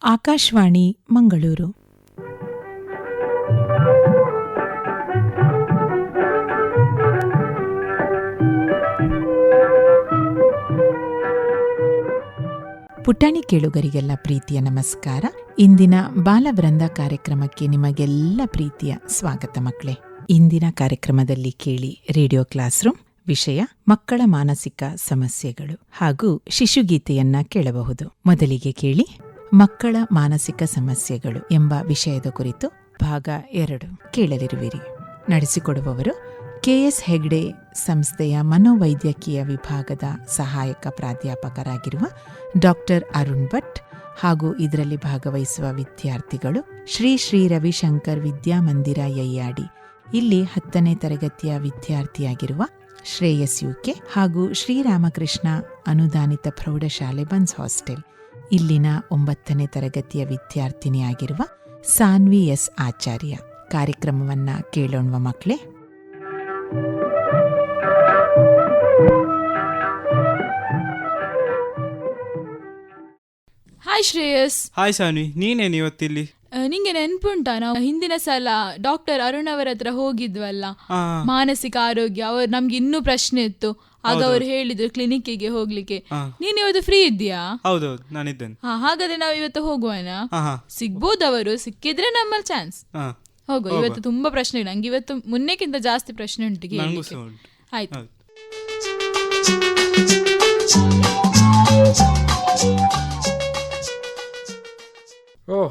ಆಕಾಶವಾಣಿ ಮಂಗಳೂರು. ಪುಟಾಣಿ ಕೇಳುಗರಿಗೆಲ್ಲ ಪ್ರೀತಿಯ ನಮಸ್ಕಾರ. ಇಂದಿನ ಬಾಲವೃಂದ ಕಾರ್ಯಕ್ರಮಕ್ಕೆ ನಿಮಗೆಲ್ಲ ಪ್ರೀತಿಯ ಸ್ವಾಗತ ಮಕ್ಕಳೇ. ಇಂದಿನ ಕಾರ್ಯಕ್ರಮದಲ್ಲಿ ಕೇಳಿ ರೇಡಿಯೋ ಕ್ಲಾಸ್ ರೂಮ್. ವಿಷಯ ಮಕ್ಕಳ ಮಾನಸಿಕ ಸಮಸ್ಯೆಗಳು ಹಾಗೂ ಶಿಶುಗೀತೆಯನ್ನ ಕೇಳಬಹುದು. ಮೊದಲಿಗೆ ಕೇಳಿ ಮಕ್ಕಳ ಮಾನಸಿಕ ಸಮಸ್ಯೆಗಳು ಎಂಬ ವಿಷಯದ ಕುರಿತು ಭಾಗ 2 ಕೇಳಲಿರುವಿರಿ. ನಡೆಸಿಕೊಡುವವರು KS ಹೆಗ್ಡೆ ಸಂಸ್ಥೆಯ ಮನೋವೈದ್ಯಕೀಯ ವಿಭಾಗದ ಸಹಾಯಕ ಪ್ರಾಧ್ಯಾಪಕರಾಗಿರುವ ಡಾಕ್ಟರ್ ಅರುಣ್ ಭಟ್ ಹಾಗೂ ಇದರಲ್ಲಿ ಭಾಗವಹಿಸುವ ವಿದ್ಯಾರ್ಥಿಗಳು ಶ್ರೀ ರವಿಶಂಕರ್ ವಿದ್ಯಾಮಂದಿರ ಯಯ್ಯಾಡಿ, ಇಲ್ಲಿ 10ನೇ ತರಗತಿಯ ವಿದ್ಯಾರ್ಥಿಯಾಗಿರುವ ಶ್ರೇಯಸ್ UK ಹಾಗೂ ಶ್ರೀರಾಮಕೃಷ್ಣ ಅನುದಾನಿತ ಪ್ರೌಢಶಾಲೆ ಬನ್ಸ್ ಹಾಸ್ಟೆಲ್, ಇಲ್ಲಿನ 9ನೇ ತರಗತಿಯ ವಿದ್ಯಾರ್ಥಿನಿಯಾಗಿರುವ ಸಾನ್ವಿ S ಆಚಾರ್ಯ. ಕಾರ್ಯಕ್ರಮವನ್ನ ಕೇಳೋಣ ಮಕ್ಕಳೇ. ಹಾಯ್ ಶ್ರೇಯಸ್. ಹಾಯ್ ಸಾನ್ವಿ, ನೀನೇನು ಇವತ್ತಿಲ್ಲಿ? ನಿಂಗೆ ನೆನ್ಪುಂಟಾ, ನಾವು ಹಿಂದಿನ ಸಲ ಡಾಕ್ಟರ್ ಅರುಣ್ ಅವರ ಹತ್ರ ಹೋಗಿದ್ವಲ್ಲ, ಮಾನಸಿಕ ಆರೋಗ್ಯ. ಅವ್ರು ನಮ್ಗೆ ಇನ್ನೂ ಪ್ರಶ್ನೆ ಇತ್ತು, ಆಗ ಅವ್ರು ಹೇಳಿದ್ರು ಕ್ಲಿನಿಕ್ಕಿಗೆ ಹೋಗ್ಲಿಕ್ಕೆ. ನೀನ್ ಇವತ್ತು ಫ್ರೀ ಇದ್ದೀಯಾ? ಹೌದೌದು, ನಾನಿದ್ದೇನೆ. ಹಾಗಾದ್ರೆ ನಾವು ಇವತ್ತು ಹೋಗುವನ? ಸಿಗ್ಬೋದು, ಅವರು ಸಿಕ್ಕಿದ್ರೆ ನಮ್ಮಲ್ಲಿ ಚಾನ್ಸ್. ಹೋಗು, ಇವತ್ತು ತುಂಬಾ ಪ್ರಶ್ನೆ. ನಂಗೆ ಇವತ್ತು ಮುನ್ನೆಕ್ಕಿಂತ ಜಾಸ್ತಿ ಪ್ರಶ್ನೆ ಉಂಟು. ಆಯ್ತು.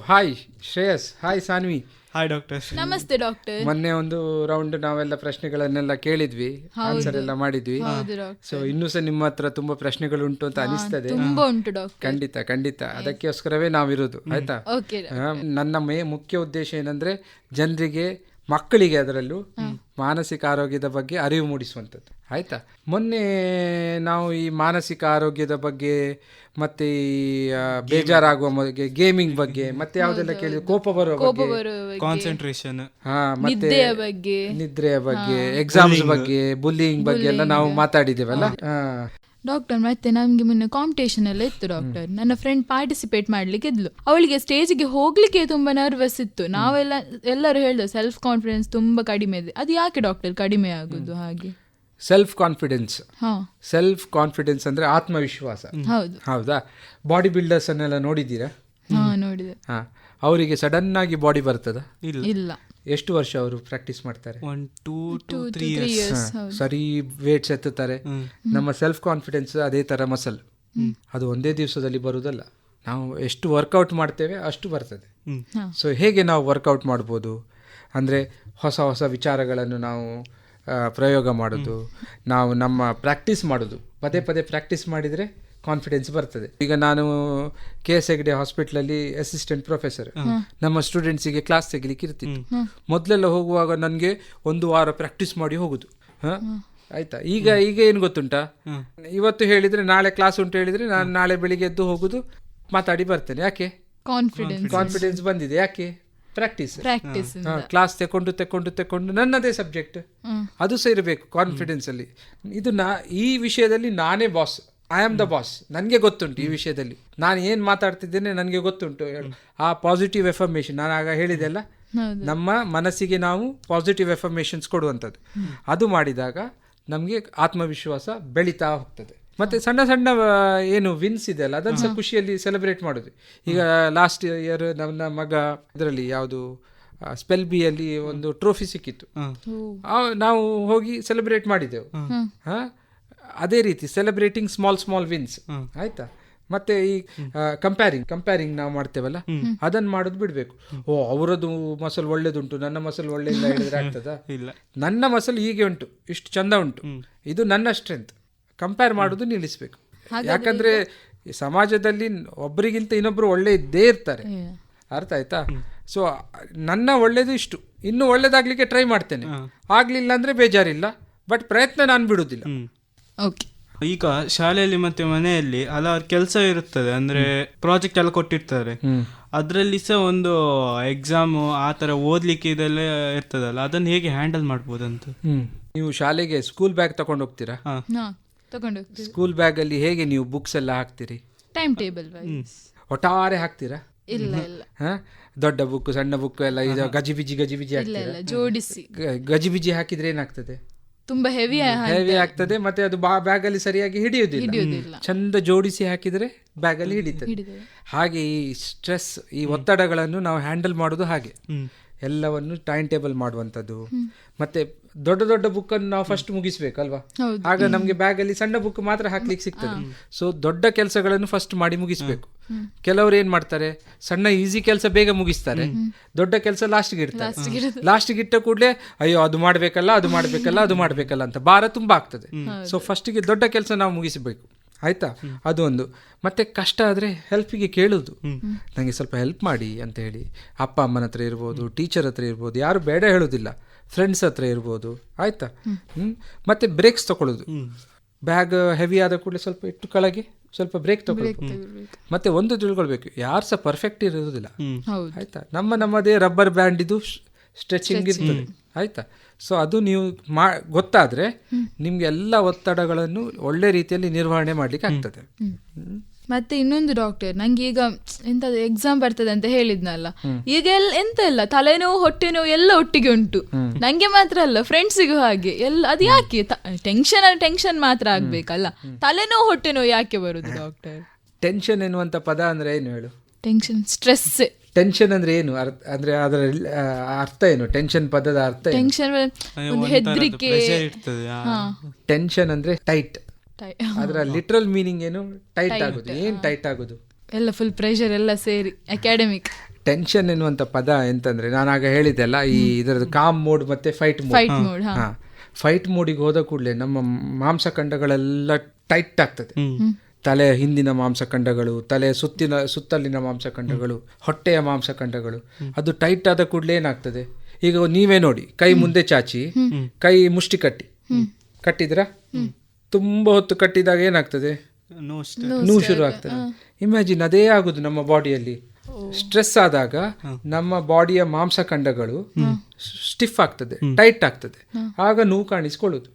Hi Shreyas. Hi Saanvi. Hi doctor. ನಮಸ್ತೆ ಡಾಕ್ಟರ್. ಮೊನ್ನೆ ಒಂದು ರೌಂಡ್ ನಾವೆಲ್ಲ ಪ್ರಶ್ನೆಗಳನ್ನೆಲ್ಲ ಕೇಳಿದ್ವಿ, ಆನ್ಸರ್ ಎಲ್ಲ ಮಾಡಿದ್ವಿ. ಸೊ ಇನ್ನೂ ಸಹ ನಿಮ್ಮ ಹತ್ರ ತುಂಬಾ ಪ್ರಶ್ನೆಗಳು ಉಂಟು ಅಂತ ಅನಿಸ್ತದೆ. ಖಂಡಿತ ಅದಕ್ಕೋಸ್ಕರವೇ ನಾವಿರೋದು. ಆಯ್ತಾ? ನನ್ನ ಮುಖ್ಯ ಉದ್ದೇಶ ಏನಂದ್ರೆ ಜನರಿಗೆ, ಮಕ್ಕಳಿಗೆ ಅದರಲ್ಲೂ ಮಾನಸಿಕ ಆರೋಗ್ಯದ ಬಗ್ಗೆ ಅರಿವು ಮೂಡಿಸುವಂಥದ್ದು. ಆಯ್ತಾ? ಮೊನ್ನೆ ನಾವು ಈ ಮಾನಸಿಕ ಆರೋಗ್ಯದ ಬಗ್ಗೆ ಮತ್ತೆ ಈ ಬೇಜಾರಾಗುವ ಬಗ್ಗೆ, ಗೇಮಿಂಗ್ ಬಗ್ಗೆ, ಮತ್ತೆ ಯಾವ್ದೆಲ್ಲ ಕೇಳಿದ್ವಿ, ಕೋಪ ಬರುವ ಬಗ್ಗೆ, ಕಾನ್ಸಂಟ್ರೇಷನ್, ಮತ್ತೆ ನಿದ್ರೆಯ ಬಗ್ಗೆ, ಎಕ್ಸಾಮ್ಸ್ ಬಗ್ಗೆ, ಬುಲ್ಲಿಂಗ್ ಬಗ್ಗೆ ಎಲ್ಲ ನಾವು ಮಾತಾಡಿದ್ದೇವಲ್ಲ ಡಾಕ್ಟರ್. ಮತ್ತೆ ನಮ್ಗೆ ಮೊನ್ನೆ ಕಾಂಪಿಟೇಷನ್ ಎಲ್ಲ ಇತ್ತು ಡಾಕ್ಟರ್. ನನ್ನ ಫ್ರೆಂಡ್ ಪಾರ್ಟಿಸಿಪೇಟ್ ಮಾಡ್ಲಿಕ್ಕೆ ಇದ್ಲು. ಅವಳಿಗೆ ಸ್ಟೇಜ್ಗೆ ಹೋಗ್ಲಿಕ್ಕೆ ತುಂಬಾ ನರ್ವಸ್ ಇತ್ತು. ಎಲ್ಲರೂ ಹೇಳ್ದೆ ಸೆಲ್ಫ್ ಕಾನ್ಫಿಡೆನ್ಸ್ ತುಂಬಾ ಕಡಿಮೆ ಇದೆ. ಅದು ಯಾಕೆ ಡಾಕ್ಟರ್ ಕಡಿಮೆ ಆಗುದು? ಹಾಗೆ ಸೆಲ್ಫ್ ಕಾನ್ಫಿಡೆನ್ಸ್ ಅಂದ್ರೆ ಆತ್ಮವಿಶ್ವಾಸ. ಹೌದಾ? ಬಾಡಿ ಬಿಲ್ಡರ್ಸ್ ಅನ್ನೆಲ್ಲ ನೋಡಿದ್ದೀರಾ? ನೋಡಿದೆ. ಅವರಿಗೆ ಸಡನ್ ಆಗಿ ಬಾಡಿ ಬರ್ತದ? ಇಲ್ಲ. ಎಷ್ಟು ವರ್ಷ ಅವರು ಪ್ರಾಕ್ಟೀಸ್ ಮಾಡ್ತಾರೆ? 1-2-3 years. ಸರಿ ವೇಟ್ಸ್ ಎತ್ತುತ್ತಾರೆ. ನಮ್ಮ ಸೆಲ್ಫ್ ಕಾನ್ಫಿಡೆನ್ಸ್ ಅದೇ ತರ ಮಸಲ್. ಅದು ಒಂದೇ ದಿವಸದಲ್ಲಿ ಬರುವುದಲ್ಲ. ನಾವು ಎಷ್ಟು ವರ್ಕೌಟ್ ಮಾಡ್ತೇವೆ ಅಷ್ಟು ಬರ್ತದೆ. ಸೊ ಹೇಗೆ ನಾವು ವರ್ಕೌಟ್ ಮಾಡ್ಬೋದು ಅಂದರೆ, ಹೊಸ ಹೊಸ ವಿಚಾರಗಳನ್ನು ನಾವು ಪ್ರಯೋಗ ಮಾಡೋದು, ನಾವು ನಮ್ಮ ಪ್ರಾಕ್ಟೀಸ್ ಮಾಡೋದು, ಪದೇ ಪ್ರಾಕ್ಟೀಸ್ ಮಾಡಿದರೆ ಕಾನ್ಫಿಡೆನ್ಸ್ ಬರ್ತದೆ. ಈಗ ನಾನು KS ಹೆಗ್ಡೆ ಹಾಸ್ಪಿಟ್ಲಲ್ಲಿ ಅಸಿಸ್ಟೆಂಟ್ ಪ್ರೊಫೆಸರ್. ನಮ್ಮ ಸ್ಟೂಡೆಂಟ್ಸಿಗೆ ಕ್ಲಾಸ್ ತೆಗಿಲಿಕ್ಕೆ ಇರ್ತಿತ್ತು. ಮೊದಲೆಲ್ಲ ಹೋಗುವಾಗ ನನಗೆ 1 ವಾರ ಪ್ರಾಕ್ಟೀಸ್ ಮಾಡಿ ಹೋಗುದು. ಆಯ್ತಾ? ಈಗ ಏನು ಗೊತ್ತುಂಟಾ, ಇವತ್ತು ಹೇಳಿದ್ರೆ ನಾಳೆ ಕ್ಲಾಸ್ ಉಂಟು ಹೇಳಿದ್ರೆ ನಾನು ನಾಳೆ ಬೆಳಿಗ್ಗೆ ಎದ್ದು ಹೋಗುದು, ಮಾತಾಡಿ ಬರ್ತೇನೆ. ಯಾಕೆ? ಕಾನ್ಫಿಡೆನ್ಸ್ ಬಂದಿದೆ. ಯಾಕೆ? ಪ್ರಾಕ್ಟೀಸ್. ಕ್ಲಾಸ್ ತೆಕೊಂಡು ನನ್ನದೇ ಸಬ್ಜೆಕ್ಟ್, ಅದು ಸಹ ಇರಬೇಕು ಕಾನ್ಫಿಡೆನ್ಸ್ ಅಲ್ಲಿ. ಇದು ಈ ವಿಷಯದಲ್ಲಿ ನಾನೇ boss. I am the boss. ನನಗೆ ಗೊತ್ತುಂಟು ಈ ವಿಷಯದಲ್ಲಿ ನಾನು ಏನು ಮಾತಾಡ್ತಿದ್ದೇನೆ, ನನಗೆ ಗೊತ್ತುಂಟು. ಆ ಪಾಸಿಟಿವ್ ಎಫರ್ಮೇಷನ್ ನಾನು ಆಗ ಹೇಳಿದೆಲ್ಲ, ನಮ್ಮ ಮನಸ್ಸಿಗೆ ನಾವು ಪಾಸಿಟಿವ್ ಎಫರ್ಮೇಷನ್ಸ್ ಕೊಡುವಂಥದ್ದು. ಅದು ಮಾಡಿದಾಗ ನಮಗೆ ಆತ್ಮವಿಶ್ವಾಸ ಬೆಳೀತಾ ಹೋಗ್ತದೆ. ಮತ್ತೆ ಸಣ್ಣ ಏನು ವಿನ್ಸ್ ಇದೆ ಅಲ್ಲ, ಅದನ್ನು ಸಹ ಖುಷಿಯಲ್ಲಿ ಸೆಲೆಬ್ರೇಟ್ ಮಾಡೋದು. ಈಗ ಲಾಸ್ಟ್ ಇಯರ್ ನನ್ನ ಮಗ ಇದರಲ್ಲಿ ಯಾವುದು ಸ್ಪೆಲ್ ಬಿಯಲ್ಲಿ ಒಂದು ಟ್ರೋಫಿ ಸಿಕ್ಕಿತ್ತು. ನಾವು ಹೋಗಿ ಸೆಲೆಬ್ರೇಟ್ ಮಾಡಿದೆವು. ಅದೇ ರೀತಿ ಸೆಲೆಬ್ರೇಟಿಂಗ್ ಸ್ಮಾಲ್ ವಿನ್ಸ್. ಆಯ್ತಾ? ಮತ್ತೆ ಈ ಕಂಪೇರಿಂಗ್ ನಾವು ಮಾಡ್ತೇವಲ್ಲ, ಅದನ್ನ ಮಾಡೋದು ಬಿಡ್ಬೇಕು. ಅವರದ್ದು ಮಸಲ್ ಒಳ್ಳೇದುಂಟು, ನನ್ನ ಮಸಲ್ ಒಳ್ಳೆ ಇಲ್ಲ ಹೇಳಿದ್ರೆ ಆಗ್ತದ? ಇಲ್ಲ. ನನ್ನ ಮಸಲ್ ಹೀಗೆ ಉಂಟು, ಇಷ್ಟು ಚಂದ ಉಂಟು, ಇದು ನನ್ನ ಸ್ಟ್ರೆಂತ್. ಕಂಪೇರ್ ಮಾಡೋದು ನಿಲ್ಲಿಸ್ಬೇಕು. ಯಾಕಂದ್ರೆ ಸಮಾಜದಲ್ಲಿ ಒಬ್ಬರಿಗಿಂತ ಇನ್ನೊಬ್ರು ಒಳ್ಳೆ ಇದ್ದೇ ಇರ್ತಾರೆ. ಅರ್ಥ ಆಯ್ತಾ? ಸೊ ನನ್ನ ಒಳ್ಳೇದು ಇಷ್ಟು, ಇನ್ನು ಒಳ್ಳೇದಾಗ್ಲಿಕ್ಕೆ ಟ್ರೈ ಮಾಡ್ತೇನೆ. ಆಗ್ಲಿಲ್ಲ ಅಂದ್ರೆ ಬೇಜಾರಿಲ್ಲ, ಬಟ್ ಪ್ರಯತ್ನ ನಾನು ಬಿಡುದಿಲ್ಲ. ಈಗ ಶಾಲೆಯಲ್ಲಿ ಮತ್ತೆ ಮನೆಯಲ್ಲಿ ಹಲವಾರು ಕೆಲಸ ಇರುತ್ತದೆ, ಅಂದ್ರೆ ಪ್ರಾಜೆಕ್ಟ್ ಎಲ್ಲ ಕೊಟ್ಟಿರ್ತಾರೆ. ಅದರಲ್ಲಿ ಸಹ ಒಂದು ಎಕ್ಸಾಮು ಆ ತರ ಓದ್ಲಿಕ್ಕೆ ಇದೆಲ್ಲ ಇರ್ತದಲ್ಲ, ಅದನ್ನ ಹೇಗೆ ಹ್ಯಾಂಡಲ್ ಮಾಡ್ಬೋದಂತ. ನೀವು ಶಾಲೆಗೆ ಸ್ಕೂಲ್ ಬ್ಯಾಗ್ ತಗೊಂಡು ಹೋಗ್ತೀರಾ? ಸ್ಕೂಲ್ ಬ್ಯಾಗ್ ಅಲ್ಲಿ ಹೇಗೆ ನೀವು ಬುಕ್ಸ್ ಎಲ್ಲ ಹಾಕ್ತೀರಿ? ಟೈಮ್ ಟೇಬಲ್ ಒಟ್ಟಾರೆ ಹಾಕ್ತೀರಾ? ಇಲ್ಲ ಇಲ್ಲ ಹಾ, ದೊಡ್ಡ ಬುಕ್ ಸಣ್ಣ ಬುಕ್ ಎಲ್ಲ ಇದು ಗಜಿಬಿಜಿ ಇಲ್ಲ ಹಾಕ್ತೀರಾ? ಇಲ್ಲ ಜೋಡಿಸಿ ಗಜಿಬಿಜಿ ಹಾಕಿದ್ರೆ ಏನಾಗ್ತದೆ? ತುಂಬಾ ಹೆವಿ ಹೆವಿ ಆಗ್ತದೆ, ಮತ್ತೆ ಅದು ಬ್ಯಾಗಲ್ಲಿ ಸರಿಯಾಗಿ ಹಿಡಿಯುವುದಿಲ್ಲ. ಚಂದ ಜೋಡಿಸಿ ಹಾಕಿದ್ರೆ ಬ್ಯಾಗಲ್ಲಿ ಹಿಡಿತದೆ. ಹಾಗೆ ಈ ಸ್ಟ್ರೆಸ್, ಈ ಒತ್ತಡಗಳನ್ನು ನಾವು ಹ್ಯಾಂಡಲ್ ಮಾಡೋದು ಹಾಗೆ. ಎಲ್ಲವನ್ನು ಟೈಮ್ ಟೇಬಲ್ ಮಾಡುವಂಥದ್ದು. ಮತ್ತೆ ದೊಡ್ಡ ದೊಡ್ಡ ಬುಕ್ಕನ್ನು ನಾವು ಫಸ್ಟ್ ಮುಗಿಸ್ಬೇಕಲ್ವಾ, ಆಗ ನಮಗೆ ಬ್ಯಾಗಲ್ಲಿ ಸಣ್ಣ ಬುಕ್ ಮಾತ್ರ ಹಾಕ್ಲಿಕ್ಕೆ ಸಿಗ್ತದೆ. ಸೊ ದೊಡ್ಡ ಕೆಲಸಗಳನ್ನು ಫಸ್ಟ್ ಮಾಡಿ ಮುಗಿಸ್ಬೇಕು. ಕೆಲವರು ಏನ್ ಮಾಡ್ತಾರೆ, ಸಣ್ಣ ಈಸಿ ಕೆಲಸ ಬೇಗ ಮುಗಿಸ್ತಾರೆ, ದೊಡ್ಡ ಕೆಲಸ ಲಾಸ್ಟ್ಗೆ ಇಡ್ತಾರೆ. ಲಾಸ್ಟ್ಗೆ ಇಟ್ಟ ಕೂಡಲೇ ಅಯ್ಯೋ ಅದು ಮಾಡ್ಬೇಕಲ್ಲ ಅಂತ ಭಾರ ತುಂಬಾ ಆಗ್ತದೆ. ಸೊ ಫಸ್ಟಿಗೆ ದೊಡ್ಡ ಕೆಲಸ ನಾವು ಮುಗಿಸಬೇಕು, ಆಯ್ತಾ? ಅದು ಒಂದು. ಮತ್ತೆ ಕಷ್ಟ ಆದರೆ ಹೆಲ್ಪಿಗೆ ಕೇಳೋದು, ನನಗೆ ಸ್ವಲ್ಪ ಹೆಲ್ಪ್ ಮಾಡಿ ಅಂತ ಹೇಳಿ. ಅಪ್ಪ ಅಮ್ಮನ ಹತ್ರ ಇರ್ಬೋದು, ಟೀಚರ್ ಹತ್ರ ಇರ್ಬೋದು, ಯಾರು ಬೇಡ ಹೇಳೋದಿಲ್ಲ, ಫ್ರೆಂಡ್ಸ್ ಹತ್ರ ಇರ್ಬೋದು, ಆಯ್ತಾ? ಮತ್ತೆ ಬ್ರೇಕ್ಸ್ ತಗೊಳ್ಳೋದು. ಬ್ಯಾಗ್ ಹೆವಿ ಆದ ಕೂಡಲೇ ಸ್ವಲ್ಪ ಇಟ್ಟು ಕೆಳಗೆ ಸ್ವಲ್ಪ ಬ್ರೇಕ್ ತಗೊಳ್ಬೇಕು. ಮತ್ತೆ ಒಂದು ತಿಳ್ಕೊಳ್ಬೇಕು, ಯಾರು ಸಹ ಪರ್ಫೆಕ್ಟ್ ಇರೋದಿಲ್ಲ, ಆಯ್ತಾ? ನಮ್ಮದೇ ರಬ್ಬರ್ ಬ್ಯಾಂಡ್ ಇದು ಸ್ಟ್ರೆಚಿಂಗ್ ಇರ್ತದೆ, ಆಯ್ತಾ? ಸೊ ಅದು ನೀವು ಗೊತ್ತಾದ್ರೆ ನಿಮ್ಗೆ ಎಲ್ಲ ಒತ್ತಡಗಳನ್ನು ಒಳ್ಳೆ ರೀತಿಯಲ್ಲಿ ನಿರ್ವಹಣೆ ಮಾಡ್ಲಿಕ್ಕೆ ಆಗ್ತದೆ. ಮತ್ತೆ ಇನ್ನೊಂದು ಡಾಕ್ಟರ್, ನಂಗೆ ಈಗ ಎಂತದ್ದು ಎಕ್ಸಾಮ್ ಬರ್ತದೆ ಅಂತ ಹೇಳಿದ್ನಲ್ಲ, ಈಗ ಎಂತ ಇಲ್ಲ, ತಲೆನೋವು ಹೊಟ್ಟೆನೋವು ಎಲ್ಲ ಒಟ್ಟಿಗೆ ಉಂಟು. ನಂಗೆ ಮಾತ್ರ ಅಲ್ಲ, ಫ್ರೆಂಡ್ಸಿಗೂ ಹಾಗೆ ಎಲ್ಲ. ಅದು ಯಾಕೆ ಟೆನ್ಷನ್ ಮಾತ್ರ ಆಗ್ಬೇಕಲ್ಲ, ತಲೆನೋವು ಹೊಟ್ಟೆನೋವು ಯಾಕೆ ಬರುದು ಡಾಕ್ಟರ್? ಟೆನ್ಷನ್ ಎನ್ನುವಂತ ಪದ ಅಂದ್ರೆ ಏನು ಹೇಳು? Tension, stress. ಟೆನ್ಷನ್ ಅಂದ್ರೆ ಏನು? ಅಂದ್ರೆ ಅದರ ಅರ್ಥ ಏನು? ಟೆನ್ಷನ್ ಪದದ ಅರ್ಥ ಏನು? ಟೆನ್ಷನ್ ಒಂದು ಹೆದರಿಕೆ. ಟೆನ್ಷನ್ ಅಂದ್ರೆ ಟೈಟ್. ಅದರ ಲಿಟ್ರಲ್ ಮೀನಿಂಗ್ ಏನು? ಟೈಟ್ ಆಗುದು. ಏನ್ ಟೈಟ್ ಆಗುದು? ಎಲ್ಲ ಫುಲ್ ಪ್ರೆಷರ್ ಎಲ್ಲ ಸೇರಿ ಅಕಾಡೆಮಿಕ್. ಟೆನ್ಷನ್ ಎನ್ನುವಂತ ಪದ ಎಂತಂದ್ರೆ, ನಾನಾಗ ಹೇಳಿದ್ದೆಲ್ಲ, ಈ ಇದರದ್ದು ಕಾಮ್ ಮೋಡ್ ಮತ್ತೆ ಫೈಟ್ ಮೋಡ್. ಫೈಟ್ ಮೋಡಿಗೆ ಹೋದ ಕೂಡಲೇ ನಮ್ಮ ಮಾಂಸಖಂಡಗಳೆಲ್ಲ ಟೈಟ್ ಆಗ್ತದೆ. ತಲೆ ಹಿಂದಿನ ಮಾಂಸಖಂಡಗಳು, ತಲೆ ಸುತ್ತಲಿನ ಮಾಂಸಖಂಡಗಳು, ಹೊಟ್ಟೆಯ ಮಾಂಸಖಂಡಗಳು, ಅದು ಟೈಟ್ ಆದ ಕೂಡಲೇ ಏನಾಗ್ತದೆ? ಈಗ ನೀವೇ ನೋಡಿ, ಕೈ ಮುಂದೆ ಚಾಚಿ ಕೈ ಮುಷ್ಟಿ ಕಟ್ಟಿದ್ರ, ತುಂಬಾ ಹೊತ್ತು ಕಟ್ಟಿದಾಗ ಏನಾಗ್ತದೆ? ನೋವು ಶುರು ಆಗ್ತದೆ. ಇಮ್ಯಾಜಿನ್ ಅದೇ ಆಗುದು ನಮ್ಮ ಬಾಡಿಯಲ್ಲಿ. ಸ್ಟ್ರೆಸ್ ಆದಾಗ ನಮ್ಮ ಬಾಡಿಯ ಮಾಂಸಖಂಡಗಳು ಸ್ಟಿಫ್ ಆಗ್ತದೆ, ಟೈಟ್ ಆಗ್ತದೆ, ಆಗ ನೋವು ಕಾಣಿಸ್ಕೊಳ್ಳುದು.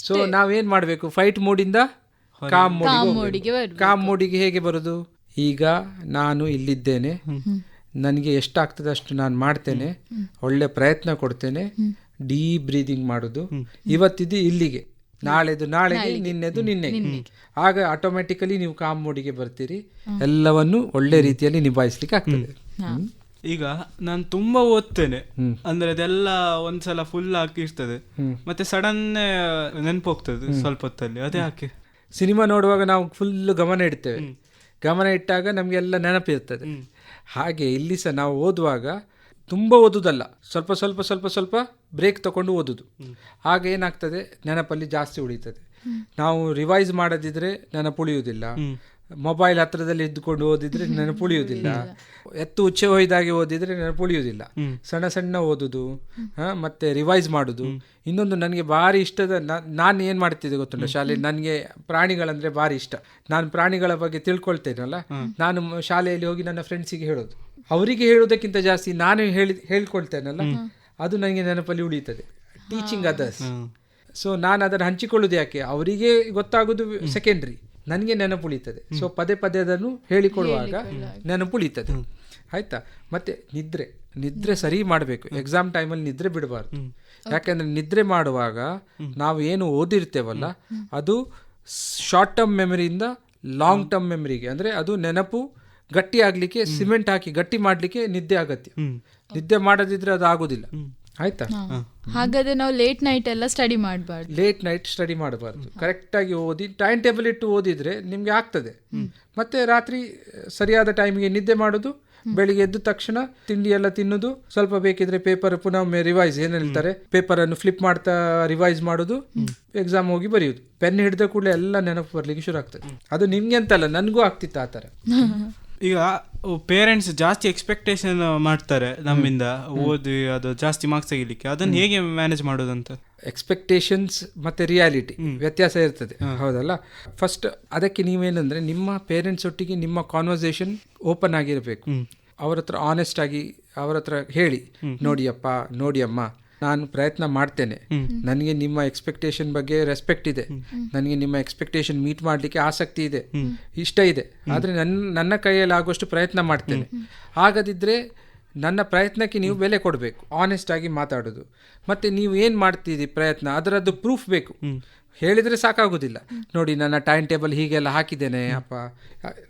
ಸೊ ನಾವೇನ್ ಮಾಡ್ಬೇಕು? ಫೈಟ್ ಮೋಡಿಂದ ಕಾಮ್ ಮೋಡಿಗೆ ಹೇಗೆ ಬರುದು? ಈಗ ನಾನು ಇಲ್ಲಿದ್ದೇನೆ, ನನಗೆ ಎಷ್ಟಾಗ್ತದೆ ಅಷ್ಟು ನಾನು ಮಾಡ್ತೇನೆ, ಒಳ್ಳೆ ಪ್ರಯತ್ನ ಕೊಡ್ತೇನೆ, ಡೀಪ್ ಬ್ರೀದಿಂಗ್ ಮಾಡುದು. ಇವತ್ತಿದ್ದು ಇಲ್ಲಿಗೆ, ನಾಳೆದು ನಾಳೆಗೆ, ನಿನ್ನೆದು ನಿನ್ನೆಗೆ. ಆಗ ಆಟೋಮ್ಯಾಟಿಕಲಿ ನೀವು ಕಾಮ್ ಮೋಡಿಗೆ ಬರ್ತೀರಿ, ಎಲ್ಲವನ್ನು ಒಳ್ಳೆ ರೀತಿಯಲ್ಲಿ ನಿಭಾಯಿಸ್ಲಿಕ್ಕೆ ಆಗ್ತದೆ. ಈಗ ನಾನು ತುಂಬಾ ಓದ್ತೇನೆ ಅಂದ್ರೆ ಅದೆಲ್ಲ ಒಂದ್ಸಲ ಫುಲ್ ಆಗಿರ್ತದೆ, ಮತ್ತೆ ಸಡನ್ ನೆನಪು ಹೋಗ್ತದೆ ಸ್ವಲ್ಪ ಹೊತ್ತಲ್ಲಿ. ಅದೇ ಯಾಕೆ? ಸಿನಿಮಾ ನೋಡುವಾಗ ನಾವು ಫುಲ್ ಗಮನ ಇಡ್ತೇವೆ, ಗಮನ ಇಟ್ಟಾಗ ನಮಗೆಲ್ಲ ನೆನಪಿರ್ತದೆ. ಹಾಗೆ ಇಲ್ಲಿ ಸಹ ನಾವು ಓದುವಾಗ ತುಂಬ ಓದುದಲ್ಲ, ಸ್ವಲ್ಪ ಸ್ವಲ್ಪ ಸ್ವಲ್ಪ ಸ್ವಲ್ಪ ಬ್ರೇಕ್ ತಗೊಂಡು ಓದುದು. ಆಗ ಏನಾಗ್ತದೆ? ನೆನಪಲ್ಲಿ ಜಾಸ್ತಿ ಉಳಿತದೆ. ನಾವು ರಿವೈಸ್ ಮಾಡದಿದ್ರೆ ನೆನಪುಳಿಯುವುದಿಲ್ಲ, ಮೊಬೈಲ್ ಹತ್ರದಲ್ಲಿ ಇದ್ದುಕೊಂಡು ಓದಿದ್ರೆ ನೆನಪುಳಿಯುವುದಿಲ್ಲ, ಎತ್ತು ಉಚ್ಚೆ ಹೊಯ್ದಾಗಿ ಓದಿದ್ರೆ ನೆನಪುಳಿಯುವುದಿಲ್ಲ. ಸಣ್ಣ ಸಣ್ಣ ಓದುದು, ಮತ್ತೆ ರಿವೈಸ್ ಮಾಡುದು. ಇನ್ನೊಂದು ನನಗೆ ಭಾರಿ ಇಷ್ಟದ, ನಾನು ಏನು ಮಾಡ್ತಿದ್ದೆ ಗೊತ್ತುಂಟ ಶಾಲೆಯಲ್ಲಿ? ನನಗೆ ಪ್ರಾಣಿಗಳಂದ್ರೆ ಭಾರಿ ಇಷ್ಟ. ನಾನು ಪ್ರಾಣಿಗಳ ಬಗ್ಗೆ ತಿಳ್ಕೊಳ್ತೇನಲ್ಲ, ನಾನು ಶಾಲೆಯಲ್ಲಿ ಹೋಗಿ ನನ್ನ ಫ್ರೆಂಡ್ಸಿಗೆ ಹೇಳೋದು. ಅವರಿಗೆ ಹೇಳೋದಕ್ಕಿಂತ ಜಾಸ್ತಿ ನಾನು ಹೇಳ್ಕೊಳ್ತೇನಲ್ಲ, ಅದು ನನಗೆ ನೆನಪಲ್ಲಿ ಉಳಿಯುತ್ತದೆ. Teaching others. ಸೊ ನಾನು ಅದನ್ನು ಹಂಚಿಕೊಳ್ಳೋದು ಯಾಕೆ? ಅವರಿಗೆ ಗೊತ್ತಾಗೋದು ಸೆಕೆಂಡ್ರಿ, ನನಗೆ ನೆನಪುಳಿತದೆ. ಸೊ ಪದೇ ಪದೇ ಅದನ್ನು ಹೇಳಿಕೊಡುವಾಗ ನೆನಪುಳಿತದೆ, ಆಯ್ತಾ? ಮತ್ತೆ ನಿದ್ರೆ ಸರಿ ಮಾಡಬೇಕು. ಎಕ್ಸಾಮ್ ಟೈಮಲ್ಲಿ ನಿದ್ರೆ ಬಿಡಬಾರ್ದು. ಯಾಕೆಂದ್ರೆ ನಿದ್ರೆ ಮಾಡುವಾಗ ನಾವು ಏನು ಓದಿರ್ತೇವಲ್ಲ, ಅದು ಶಾರ್ಟ್ ಟರ್ಮ್ ಮೆಮರಿಯಿಂದ ಲಾಂಗ್ ಟರ್ಮ್ ಮೆಮರಿಗೆ, ಅಂದ್ರೆ ಅದು ನೆನಪು ಗಟ್ಟಿ ಆಗ್ಲಿಕ್ಕೆ, ಸಿಮೆಂಟ್ ಹಾಕಿ ಗಟ್ಟಿ ಮಾಡ್ಲಿಕ್ಕೆ ನಿದ್ದೆ ಅಗತ್ಯ. ನಿದ್ದೆ ಮಾಡದಿದ್ರೆ ಅದು ಆಗುದಿಲ್ಲ, ಆಯ್ತಾ? ಹಾಗಾದ್ರೆ ನಾವು ಲೇಟ್ ನೈಟ್ ಎಲ್ಲ ಸ್ಟಡಿ ಮಾಡಬಾರ್ದು. ಲೇಟ್ ನೈಟ್ ಸ್ಟಡಿ ಮಾಡಬಾರ್ದು. ಕರೆಕ್ಟಾಗಿ ಓದಿ ಟೈಮ್ ಟೇಬಲ್ ಇಟ್ಟು ಓದಿದ್ರೆ ನಿಮ್ಗೆ ಆಗ್ತದೆ. ಮತ್ತೆ ರಾತ್ರಿ ಸರಿಯಾದ ಟೈಮಿಗೆ ನಿದ್ದೆ ಮಾಡೋದು, ಬೆಳಿಗ್ಗೆ ಎದ್ದ ತಕ್ಷಣ ತಿಂಡಿ ಎಲ್ಲ ತಿನ್ನೋದು, ಸ್ವಲ್ಪ ಬೇಕಿದ್ರೆ ಪೇಪರ್ ಪುನಃ ರಿವೈಸ್, ಏನ್ ಹೇಳ್ತಾರೆ, ಪೇಪರ್ ಅನ್ನು ಫ್ಲಿಪ್ ಮಾಡ್ತಾ ರಿವೈಸ್ ಮಾಡೋದು, ಎಕ್ಸಾಮ್ ಹೋಗಿ ಬರೆಯುವುದು. ಪೆನ್ ಹಿಡಿದ ಕೂಡಲೇ ಎಲ್ಲ ನೆನಪು ಬರ್ಲಿಕ್ಕೆ ಶುರು ಆಗ್ತದೆ. ಅದು ನಿಮ್ಗೆ ಅಂತಲ್ಲ, ನನಗೂ ಆಗ್ತಿತ್ತು ಆ ಥರ. ಈಗ ಪೇರೆಂಟ್ಸ್ ಜಾಸ್ತಿ ಎಕ್ಸ್ಪೆಕ್ಟೇಷನ್ ಮಾಡ್ತಾರೆ ನಮ್ಮಿಂದ, ಓದಿ ಅದು ಜಾಸ್ತಿ ಮಾರ್ಕ್ಸ್ ತೆಗಿಲಿಕ್ಕೆ. ಅದನ್ನು ಹೇಗೆ ಮ್ಯಾನೇಜ್ ಮಾಡೋದಂತ? ಎಕ್ಸ್ಪೆಕ್ಟೇಷನ್ಸ್ ಮತ್ತೆ ರಿಯಾಲಿಟಿ ವ್ಯತ್ಯಾಸ ಇರ್ತದೆ, ಹೌದಲ್ಲ? ಫಸ್ಟ್ ಅದಕ್ಕೆ ನೀವೇನಂದ್ರೆ, ನಿಮ್ಮ ಪೇರೆಂಟ್ಸ್ ಒಟ್ಟಿಗೆ ನಿಮ್ಮ ಕಾನ್ವರ್ಸೇಷನ್ ಓಪನ್ ಆಗಿರಬೇಕು. ಅವ್ರ ಹತ್ರ ಆನೆಸ್ಟ್ ಆಗಿ ಅವ್ರ ಹತ್ರ ಹೇಳಿ, ನೋಡಿಯಪ್ಪ, ನೋಡಿಯಮ್ಮ, ನಾನು ಪ್ರಯತ್ನ ಮಾಡ್ತೇನೆ, ನನಗೆ ನಿಮ್ಮ ಎಕ್ಸ್ಪೆಕ್ಟೇಷನ್ ಬಗ್ಗೆ ರೆಸ್ಪೆಕ್ಟ್ ಇದೆ, ನನಗೆ ನಿಮ್ಮ ಎಕ್ಸ್ಪೆಕ್ಟೇಷನ್ ಮೀಟ್ ಮಾಡಲಿಕ್ಕೆ ಆಸಕ್ತಿ ಇದೆ, ಇಷ್ಟ ಇದೆ, ಆದರೆ ನನ್ನ ಕೈಯಲ್ಲಿ ಆಗುವಷ್ಟು ಪ್ರಯತ್ನ ಮಾಡ್ತೇನೆ. ಆಗದಿದ್ದರೆ ನನ್ನ ಪ್ರಯತ್ನಕ್ಕೆ ನೀವು ಬೆಲೆ ಕೊಡಬೇಕು, ಆನೆಸ್ಟ್ ಆಗಿ ಮಾತಾಡೋದು. ಮತ್ತು ನೀವು ಏನು ಮಾಡ್ತೀರಿ ಪ್ರಯತ್ನ ಅದರದ್ದು ಪ್ರೂಫ್ ಬೇಕು. ಹೇಳಿದರೆ ಸಾಕಾಗೋದಿಲ್ಲ. ನೋಡಿ ನನ್ನ ಟೈಮ್ ಟೇಬಲ್ ಹೀಗೆಲ್ಲ ಹಾಕಿದ್ದೇನೆ ಅಪ್ಪ,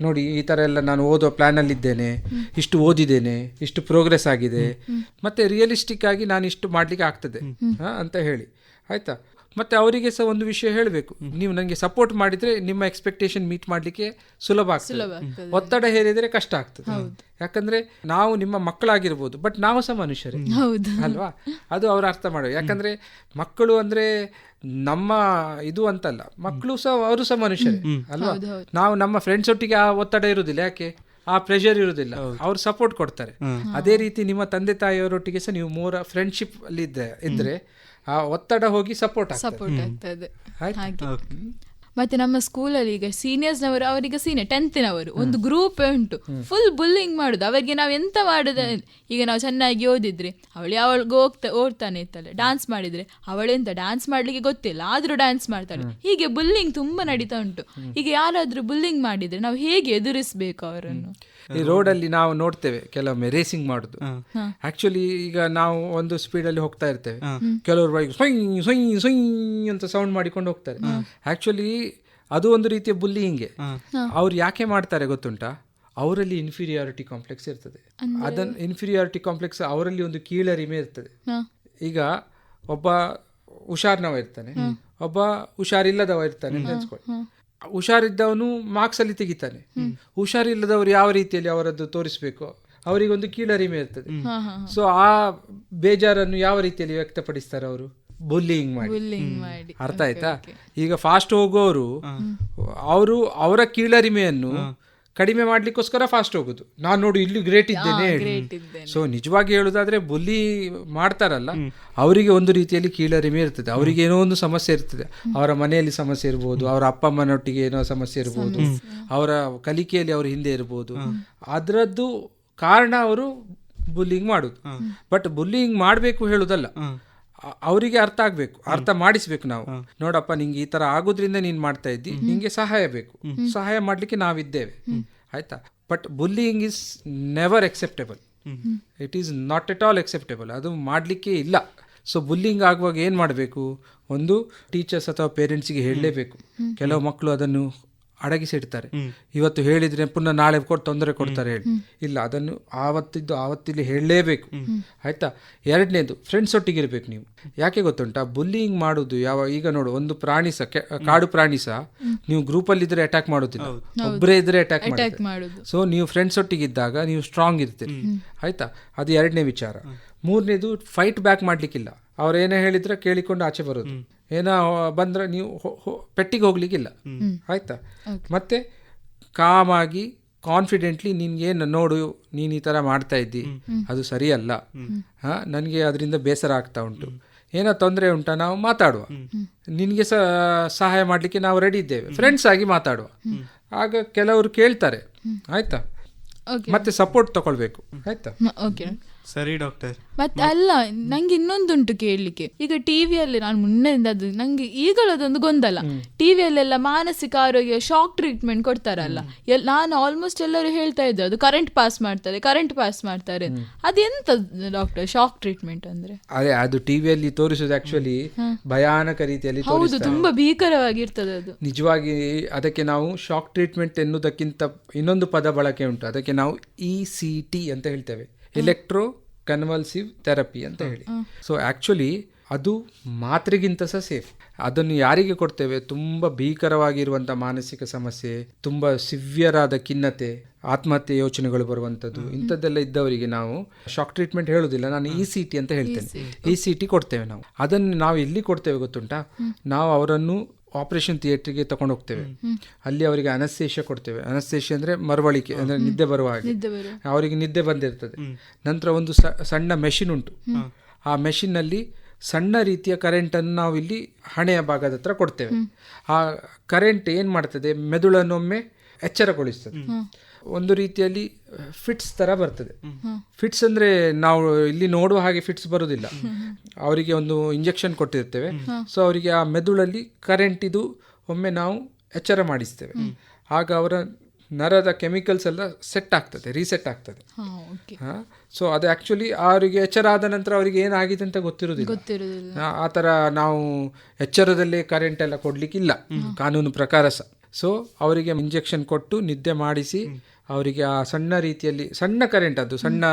ನೋಡಿ ಈ ಥರ ಎಲ್ಲ ನಾನು ಓದೋ ಪ್ಲ್ಯಾನಲ್ಲಿದ್ದೇನೆ, ಇಷ್ಟು ಓದಿದ್ದೇನೆ, ಇಷ್ಟು ಪ್ರೋಗ್ರೆಸ್ ಆಗಿದೆ, ಮತ್ತು ರಿಯಲಿಸ್ಟಿಕ್ ಆಗಿ ನಾನು ಇಷ್ಟು ಮಾಡಲಿಕ್ಕೆ ಆಗ್ತದೆ ಅಂತ ಹೇಳಿ, ಆಯಿತಾ. ಮತ್ತು ಅವರಿಗೆ ಸಹ ಒಂದು ವಿಷಯ ಹೇಳಬೇಕು, ನೀವು ನನಗೆ ಸಪೋರ್ಟ್ ಮಾಡಿದರೆ ನಿಮ್ಮ ಎಕ್ಸ್ಪೆಕ್ಟೇಷನ್ ಮೀಟ್ ಮಾಡಲಿಕ್ಕೆ ಸುಲಭ ಆಗ್ತದೆ. ಒತ್ತಡ ಹೇರಿದರೆ ಕಷ್ಟ ಆಗ್ತದೆ. ಯಾಕಂದರೆ ನಾವು ನಿಮ್ಮ ಮಕ್ಕಳಾಗಿರ್ಬೋದು, ಬಟ್ ನಾವು ಸಹ ಮನುಷ್ಯರೇ ಅಲ್ವಾ, ಅದು ಅವ್ರು ಅರ್ಥ ಮಾಡೋದು. ಯಾಕಂದರೆ ಮಕ್ಕಳು ಅಂದರೆ ನಮ್ಮ ಇದು ಅಂತಲ್ಲ, ಮಕ್ಕಳು ಸಹ ಅವರು ಸಹ ಮನುಷ್ಯರೇ ಅಲ್ವಾ. ನಾವು ನಮ್ಮ ಫ್ರೆಂಡ್ಸ್ ಒಟ್ಟಿಗೆ ಆ ಒತ್ತಡ ಇರುವುದಿಲ್ಲ, ಯಾಕೆ ಆ ಪ್ರೆಷರ್ ಇರುವುದಿಲ್ಲ, ಅವ್ರು ಸಪೋರ್ಟ್ ಕೊಡ್ತಾರೆ. ಅದೇ ರೀತಿ ನಿಮ್ಮ ತಂದೆ ತಾಯಿಯವರೊಟ್ಟಿಗೆ ಸಹ ನೀವು ಮೂರ ಫ್ರೆಂಡ್ಶಿಪ್ ಅಲ್ಲಿ ಇದ್ರೆ ಆ ಒತ್ತಡ ಹೋಗಿ ಸಪೋರ್ಟ್ ಆಗ್ತದೆ. ಮತ್ತೆ ನಮ್ಮ ಸ್ಕೂಲಲ್ಲಿ ಈಗ ಸೀನಿಯರ್ಸ್ನವರು, ಅವರಿಗೆ ಸೀನಿಯರ್ 10th ಒಂದು ಗ್ರೂಪ್ ಉಂಟು, ಫುಲ್ ಬುಲ್ಲಿಂಗ್ ಮಾಡುದು. ಅವರಿಗೆ ನಾವು ಎಂತ ಮಾಡುದ, ಈಗ ನಾವು ಚೆನ್ನಾಗಿ ಓದಿದ್ರೆ ಅವಳಿಗೆ ಓಡ್ತಾನೆ ಇತ್ತಲ್ಲ, ಡಾನ್ಸ್ ಮಾಡಿದ್ರೆ ಅವಳೆಂತ ಡಾನ್ಸ್ ಮಾಡ್ಲಿಕ್ಕೆ ಗೊತ್ತಿಲ್ಲ ಆದ್ರೂ ಡಾನ್ಸ್ ಮಾಡ್ತಾಳೆ. ಹೀಗೆ ಬುಲ್ಲಿಂಗ್ ತುಂಬಾ ನಡೀತಾ ಉಂಟು. ಈಗ ಯಾರಾದ್ರೂ ಬುಲ್ಲಿಂಗ್ ಮಾಡಿದ್ರೆ ನಾವು ಹೇಗೆ ಎದುರಿಸ್ಬೇಕು ಅವರನ್ನು? ಈ ರೋಡಲ್ಲಿ ನಾವು ನೋಡ್ತೇವೆ ಕೆಲವೊಮ್ಮೆ ರೇಸಿಂಗ್ ಮಾಡುದು. ಆಕ್ಚುಲಿ ಈಗ ನಾವು ಒಂದು ಸ್ಪೀಡಲ್ಲಿ ಹೋಗ್ತಾ ಇರ್ತೇವೆ, ಕೆಲವರು ಬೈಕ್ ಸೊಯ್ ಸೊಯ್ ಸೊಯ್ ಅಂತ ಸೌಂಡ್ ಮಾಡಿಕೊಂಡು ಹೋಗ್ತಾರೆ. ಆಕ್ಚುಲಿ ಅದು ಒಂದು ರೀತಿಯ ಬುಲ್ಲಿಂಗೆ. ಅವ್ರು ಯಾಕೆ ಮಾಡ್ತಾರೆ ಗೊತ್ತುಂಟಾ? ಅವರಲ್ಲಿ ಇನ್ಫೀರಿಯಾರಿಟಿ ಕಾಂಪ್ಲೆಕ್ಸ್ ಇರ್ತದೆ. ಅದನ್ನು ಇನ್ಫೀರಿಯಾರಿಟಿ ಕಾಂಪ್ಲೆಕ್ಸ್ ಅವರಲ್ಲಿ ಒಂದು ಕೀಳರಿಮೆ ಇರ್ತದೆ. ಈಗ ಒಬ್ಬ ಹುಷಾರ್ನವ ಇರ್ತಾನೆ, ಒಬ್ಬ ಹುಷಾರಿಲ್ಲದವ ಇರ್ತಾನೆ ಅಂತ ಅನ್ಸ್ಕೊಳ್ಳಿ. ಹುಷಾರಿದ್ದವನು ಮಾರ್ಕ್ಸ್ ಅಲ್ಲಿ ತೆಗಿತಾನೆ, ಹುಷಾರಿಲ್ಲದವರು ಯಾವ ರೀತಿಯಲ್ಲಿ ಅವರದ್ದು ತೋರಿಸ್ಬೇಕು, ಅವರಿಗೊಂದು ಕೀಳರಿಮೆ ಇರ್ತದೆ. ಸೊ ಆ ಬೇಜಾರನ್ನು ಯಾವ ರೀತಿಯಲ್ಲಿ ವ್ಯಕ್ತಪಡಿಸ್ತಾರೆ ಅವರು? ಬುಲ್ಲಿಂಗ್ ಮಾಡಿ. ಅರ್ಥ ಆಯ್ತಾ? ಈಗ ಫಾಸ್ಟ್ ಹೋಗೋರು ಅವರ ಕೀಳರಿಮೆಯನ್ನು ಕಡಿಮೆ ಮಾಡ್ಲಿಕ್ಕೋಸ್ಕರ ಫಾಸ್ಟ್ ಹೋಗುದು. ನಾನು ನೋಡಿ ಇಲ್ಲಿ ಗ್ರೇಟ್ ಇದ್ದೇನೆ. ಸೊ ನಿಜವಾಗಿ ಹೇಳುದಾದ್ರೆ ಬುಲ್ಲಿ ಮಾಡ್ತಾರಲ್ಲ, ಅವರಿಗೆ ಒಂದು ರೀತಿಯಲ್ಲಿ ಕೀಳರಿಮೆ ಇರ್ತದೆ. ಅವರಿಗೆ ಏನೋ ಒಂದು ಸಮಸ್ಯೆ ಇರ್ತದೆ, ಅವರ ಮನೆಯಲ್ಲಿ ಸಮಸ್ಯೆ ಇರ್ಬೋದು, ಅವರ ಅಪ್ಪ ಅಮ್ಮನೊಟ್ಟಿಗೆ ಏನೋ ಸಮಸ್ಯೆ ಇರ್ಬೋದು, ಅವರ ಕಲಿಕೆಯಲ್ಲಿ ಅವರು ಹಿಂದೆ ಇರ್ಬೋದು. ಅದರದ್ದು ಕಾರಣ ಅವರು ಬುಲ್ಲಿಂಗ್ ಮಾಡುದು. ಬಟ್ ಬುಲ್ಲಿಂಗ್ ಮಾಡಬೇಕು ಹೇಳುದಲ್ಲ, ಅವರಿಗೆ ಅರ್ಥ ಆಗ್ಬೇಕು, ಅರ್ಥ ಮಾಡಿಸ್ಬೇಕು. ನಾವು ನೋಡಪ್ಪ ನಿಂಗೆ ಈ ತರ ಆಗೋದ್ರಿಂದ ನೀನ್ ಮಾಡ್ತಾ ಇದ್ದಿ, ನಿಂಗೆ ಸಹಾಯ ಬೇಕು, ಸಹಾಯ ಮಾಡ್ಲಿಕ್ಕೆ ನಾವಿದ್ದೇವೆ, ಆಯ್ತಾ. But bullying is never acceptable. It is not at all acceptable. ಅದು ಮಾಡಲಿಕ್ಕೆ ಇಲ್ಲ. ಸೊ ಬುಲ್ಲಿಂಗ್ ಆಗುವಾಗ ಏನು ಮಾಡಬೇಕು? ಒಂದು ಟೀಚರ್ಸ್ ಅಥವಾ ಪೇರೆಂಟ್ಸಿಗೆ ಹೇಳಲೇಬೇಕು. ಕೆಲವು ಮಕ್ಕಳು ಅದನ್ನು ಅಡಗಿಸಿಡ್ತಾರೆ. ಇವತ್ತು ಹೇಳಿದ್ರೆ ಪುನಃ ನಾಳೆ ತೊಂದರೆ ಕೊಡ್ತಾರೆ ಹೇಳಿ. ಇಲ್ಲ, ಅದನ್ನು ಆವತ್ತಿಲ್ಲಿ ಹೇಳಲೇಬೇಕು, ಆಯ್ತಾ. ಎರಡನೇದು, ಫ್ರೆಂಡ್ಸ್ ಒಟ್ಟಿಗೆ ಇರಬೇಕು ನೀವು. ಯಾಕೆ ಗೊತ್ತುಂಟಾ? ಬುಲ್ಲಿಂಗ್ ಮಾಡೋದು ಈಗ ನೋಡು, ಒಂದು ಪ್ರಾಣಿ ಸಹ, ಕಾಡು ಪ್ರಾಣಿ ಸಹ ನೀವು ಗ್ರೂಪಲ್ಲಿ ಇದ್ರೆ ಅಟ್ಯಾಕ್ ಮಾಡೋದಿಲ್ಲ, ಒಬ್ಬರೇ ಇದ್ರೆ ಅಟ್ಯಾಕ್ ಮಾಡೋದು. ಸೊ ನೀವು ಫ್ರೆಂಡ್ಸ್ ಒಟ್ಟಿಗೆ ಇದ್ದಾಗ ನೀವು ಸ್ಟ್ರಾಂಗ್ ಇರ್ತೀರಿ, ಆಯ್ತಾ. ಅದು ಎರಡನೇ ವಿಚಾರ. ಮೂರನೇದು, ಫೈಟ್ ಬ್ಯಾಕ್ ಮಾಡ್ಲಿಕ್ಕಿಲ್ಲ. ಅವ್ರೇನೇ ಹೇಳಿದ್ರೆ ಕೇಳಿಕೊಂಡು ಆಚೆ ಬರೋದು. ಏನೋ ಬಂದ್ರೆ ನೀವು ಪೆಟ್ಟಿಗೆ ಹೋಗ್ಲಿಕ್ಕಿಲ್ಲ, ಆಯ್ತಾ. ಮತ್ತೆ ಕಾಮಾಗಿ ಕಾನ್ಫಿಡೆಂಟ್ಲಿ ನಿನ್ಗೇನು ನೋಡು, ನೀನು ಈ ಥರ ಮಾಡ್ತಾ ಇದ್ದಿ, ಅದು ಸರಿಯಲ್ಲ, ನನಗೆ ಅದರಿಂದ ಬೇಸರ ಆಗ್ತಾ ಉಂಟು, ಏನೋ ತೊಂದರೆ ಉಂಟಾ, ನಾವು ಮಾತಾಡುವ, ನಿನಗೆ ಸಹಾಯ ಮಾಡಲಿಕ್ಕೆ ನಾವು ರೆಡಿ ಇದ್ದೇವೆ, ಫ್ರೆಂಡ್ಸ್ ಆಗಿ ಮಾತಾಡುವ. ಆಗ ಕೆಲವರು ಕೇಳ್ತಾರೆ, ಆಯ್ತಾ. ಮತ್ತೆ ಸಪೋರ್ಟ್ ತಗೊಳ್ಬೇಕು, ಆಯ್ತಾ. ಸರಿ ಡಾಕ್ಟರ್. ಮತ್ತೆ ಅಲ್ಲ, ನಂಗೆ ಇನ್ನೊಂದುಂಟು ಕೇಳಲಿಕ್ಕೆ. ಈಗ ಟಿವಿಯಲ್ಲಿ ನಾನು ಮುನ್ನೆಯಿಂದ ನಂಗೆ ಈಗಲದೊಂದು ಗೊಂದಲ, ಟಿವಿಯಲ್ಲೆಲ್ಲ ಮಾನಸಿಕ ಆರೋಗ್ಯ ಶಾಕ್ ಟ್ರೀಟ್ಮೆಂಟ್ ಕೊಡ್ತಾರಲ್ಲ, ನಾನು ಆಲ್ಮೋಸ್ಟ್ ಎಲ್ಲರೂ ಹೇಳ್ತಾ ಇದ್ದೆ ಅದು ಕರೆಂಟ್ ಪಾಸ್ ಮಾಡ್ತಾರೆ. ಅದೆಂತ ಡಾಕ್ಟರ್ ಶಾಕ್ ಟ್ರೀಟ್ಮೆಂಟ್ ಅಂದ್ರೆ? ಅದೇ, ಅದು ಟಿವಿಯಲ್ಲಿ ತೋರಿಸೋದು ಆಕ್ಚುಲಿ ಭಯಾನಕ ರೀತಿಯಲ್ಲಿ, ಹೌದು, ತುಂಬಾ ಭೀಕರವಾಗಿರ್ತದೆ ಅದು. ನಿಜವಾಗಿ ಅದಕ್ಕೆ ನಾವು ಶಾಕ್ ಟ್ರೀಟ್ಮೆಂಟ್ ಎನ್ನುವುದಕ್ಕಿಂತ ಇನ್ನೊಂದು ಪದ ಬಳಕೆ ಉಂಟು. ಅದಕ್ಕೆ ನಾವು ECT ಅಂತ ಹೇಳ್ತೇವೆ, ಎಲೆಕ್ಟ್ರೋ ಕನ್ವಲ್ಸಿವ್ ಥೆರಪಿ ಅಂತ ಹೇಳಿ. ಸೊ ಆ್ಯಕ್ಚುಲಿ ಅದು ಮಾತ್ರೆಗಿಂತ ಸಹ ಸೇಫ್. ಅದನ್ನು ಯಾರಿಗೆ ಕೊಡ್ತೇವೆ? ತುಂಬ ಭೀಕರವಾಗಿರುವಂಥ ಮಾನಸಿಕ ಸಮಸ್ಯೆ, ತುಂಬ ಸಿವಿಯರ್ ಆದ ಖಿನ್ನತೆ, ಆತ್ಮಹತ್ಯೆ ಯೋಚನೆಗಳು ಬರುವಂಥದ್ದು, ಇಂಥದ್ದೆಲ್ಲ ಇದ್ದವರಿಗೆ ನಾವು ಶಾಕ್ ಟ್ರೀಟ್ಮೆಂಟ್ ಹೇಳೋದಿಲ್ಲ, ನಾನು ECT ಅಂತ ಹೇಳ್ತೇನೆ. ECT ಕೊಡ್ತೇವೆ ನಾವು. ಅದನ್ನು ನಾವು ಎಲ್ಲಿ ಕೊಡ್ತೇವೆ ಗೊತ್ತುಂಟಾ? ನಾವು ಅವರನ್ನು ಆಪರೇಷನ್ ಥಿಯೇಟ್ರಿಗೆ ತಗೊಂಡು ಹೋಗ್ತೇವೆ. ಅಲ್ಲಿ ಅವರಿಗೆ ಅನಸ್ತೇಷಿಯಾ ಕೊಡ್ತೇವೆ. ಅನಸ್ತೇಷಿಯಾ ಅಂದರೆ ಮರವಳಿಕೆ, ಅಂದರೆ ನಿದ್ದೆ ಬರುವ ಹಾಗೆ. ಅವರಿಗೆ ನಿದ್ದೆ ಬಂದಿರ್ತದೆ. ನಂತರ ಒಂದು ಸಣ್ಣ ಮೆಷಿನ್ ಉಂಟು. ಆ ಮೆಷಿನ್ನಲ್ಲಿ ಸಣ್ಣ ರೀತಿಯ ಕರೆಂಟನ್ನು ನಾವು ಇಲ್ಲಿ ಹಣೆಯ ಭಾಗದ ಹತ್ರ ಕೊಡ್ತೇವೆ. ಆ ಕರೆಂಟ್ ಏನು ಮಾಡ್ತದೆ? ಮೆದುಳನ್ನೊಮ್ಮೆ ಎಚ್ಚರಗೊಳಿಸ್ತದೆ. ಒಂದು ರೀತಿಯಲ್ಲಿ ಫಿಟ್ಸ್ ಥರ ಬರ್ತದೆ. ಫಿಟ್ಸ್ ಅಂದರೆ ನಾವು ಇಲ್ಲಿ ನೋಡುವ ಹಾಗೆ ಫಿಟ್ಸ್ ಬರೋದಿಲ್ಲ. ಅವರಿಗೆ ಒಂದು ಇಂಜೆಕ್ಷನ್ ಕೊಟ್ಟಿರ್ತೇವೆ. ಸೊ ಅವರಿಗೆ ಆ ಮೆದುಳಲ್ಲಿ ಕರೆಂಟ್ ಇದು ಒಮ್ಮೆ ನಾವು ಎಚ್ಚರ ಮಾಡಿಸ್ತೇವೆ. ಆಗ ಅವರ ನರದ ಕೆಮಿಕಲ್ಸ್ ಎಲ್ಲ ಸೆಟ್ ಆಗ್ತದೆ, ರೀಸೆಟ್ ಆಗ್ತದೆ. ಸೊ ಅದು ಆ್ಯಕ್ಚುಲಿ ಅವರಿಗೆ ಎಚ್ಚರ ಆದ ನಂತರ ಅವರಿಗೆ ಏನಾಗಿದೆ ಅಂತ ಗೊತ್ತಿರೋದಿಲ್ಲ. ಆ ಥರ ನಾವು ಎಚ್ಚರದಲ್ಲೇ ಕರೆಂಟ್ ಎಲ್ಲ ಕೊಡಲಿಕ್ಕಿಲ್ಲ ಕಾನೂನು ಪ್ರಕಾರ ಸಹ. ಸೊ ಅವರಿಗೆ ಇಂಜೆಕ್ಷನ್ ಕೊಟ್ಟು ನಿದ್ದೆ ಮಾಡಿಸಿ ಅವರಿಗೆ ಆ ಸಣ್ಣ ರೀತಿಯಲ್ಲಿ ಸಣ್ಣ ಕರೆಂಟ್, ಅದು ಸಣ್ಣ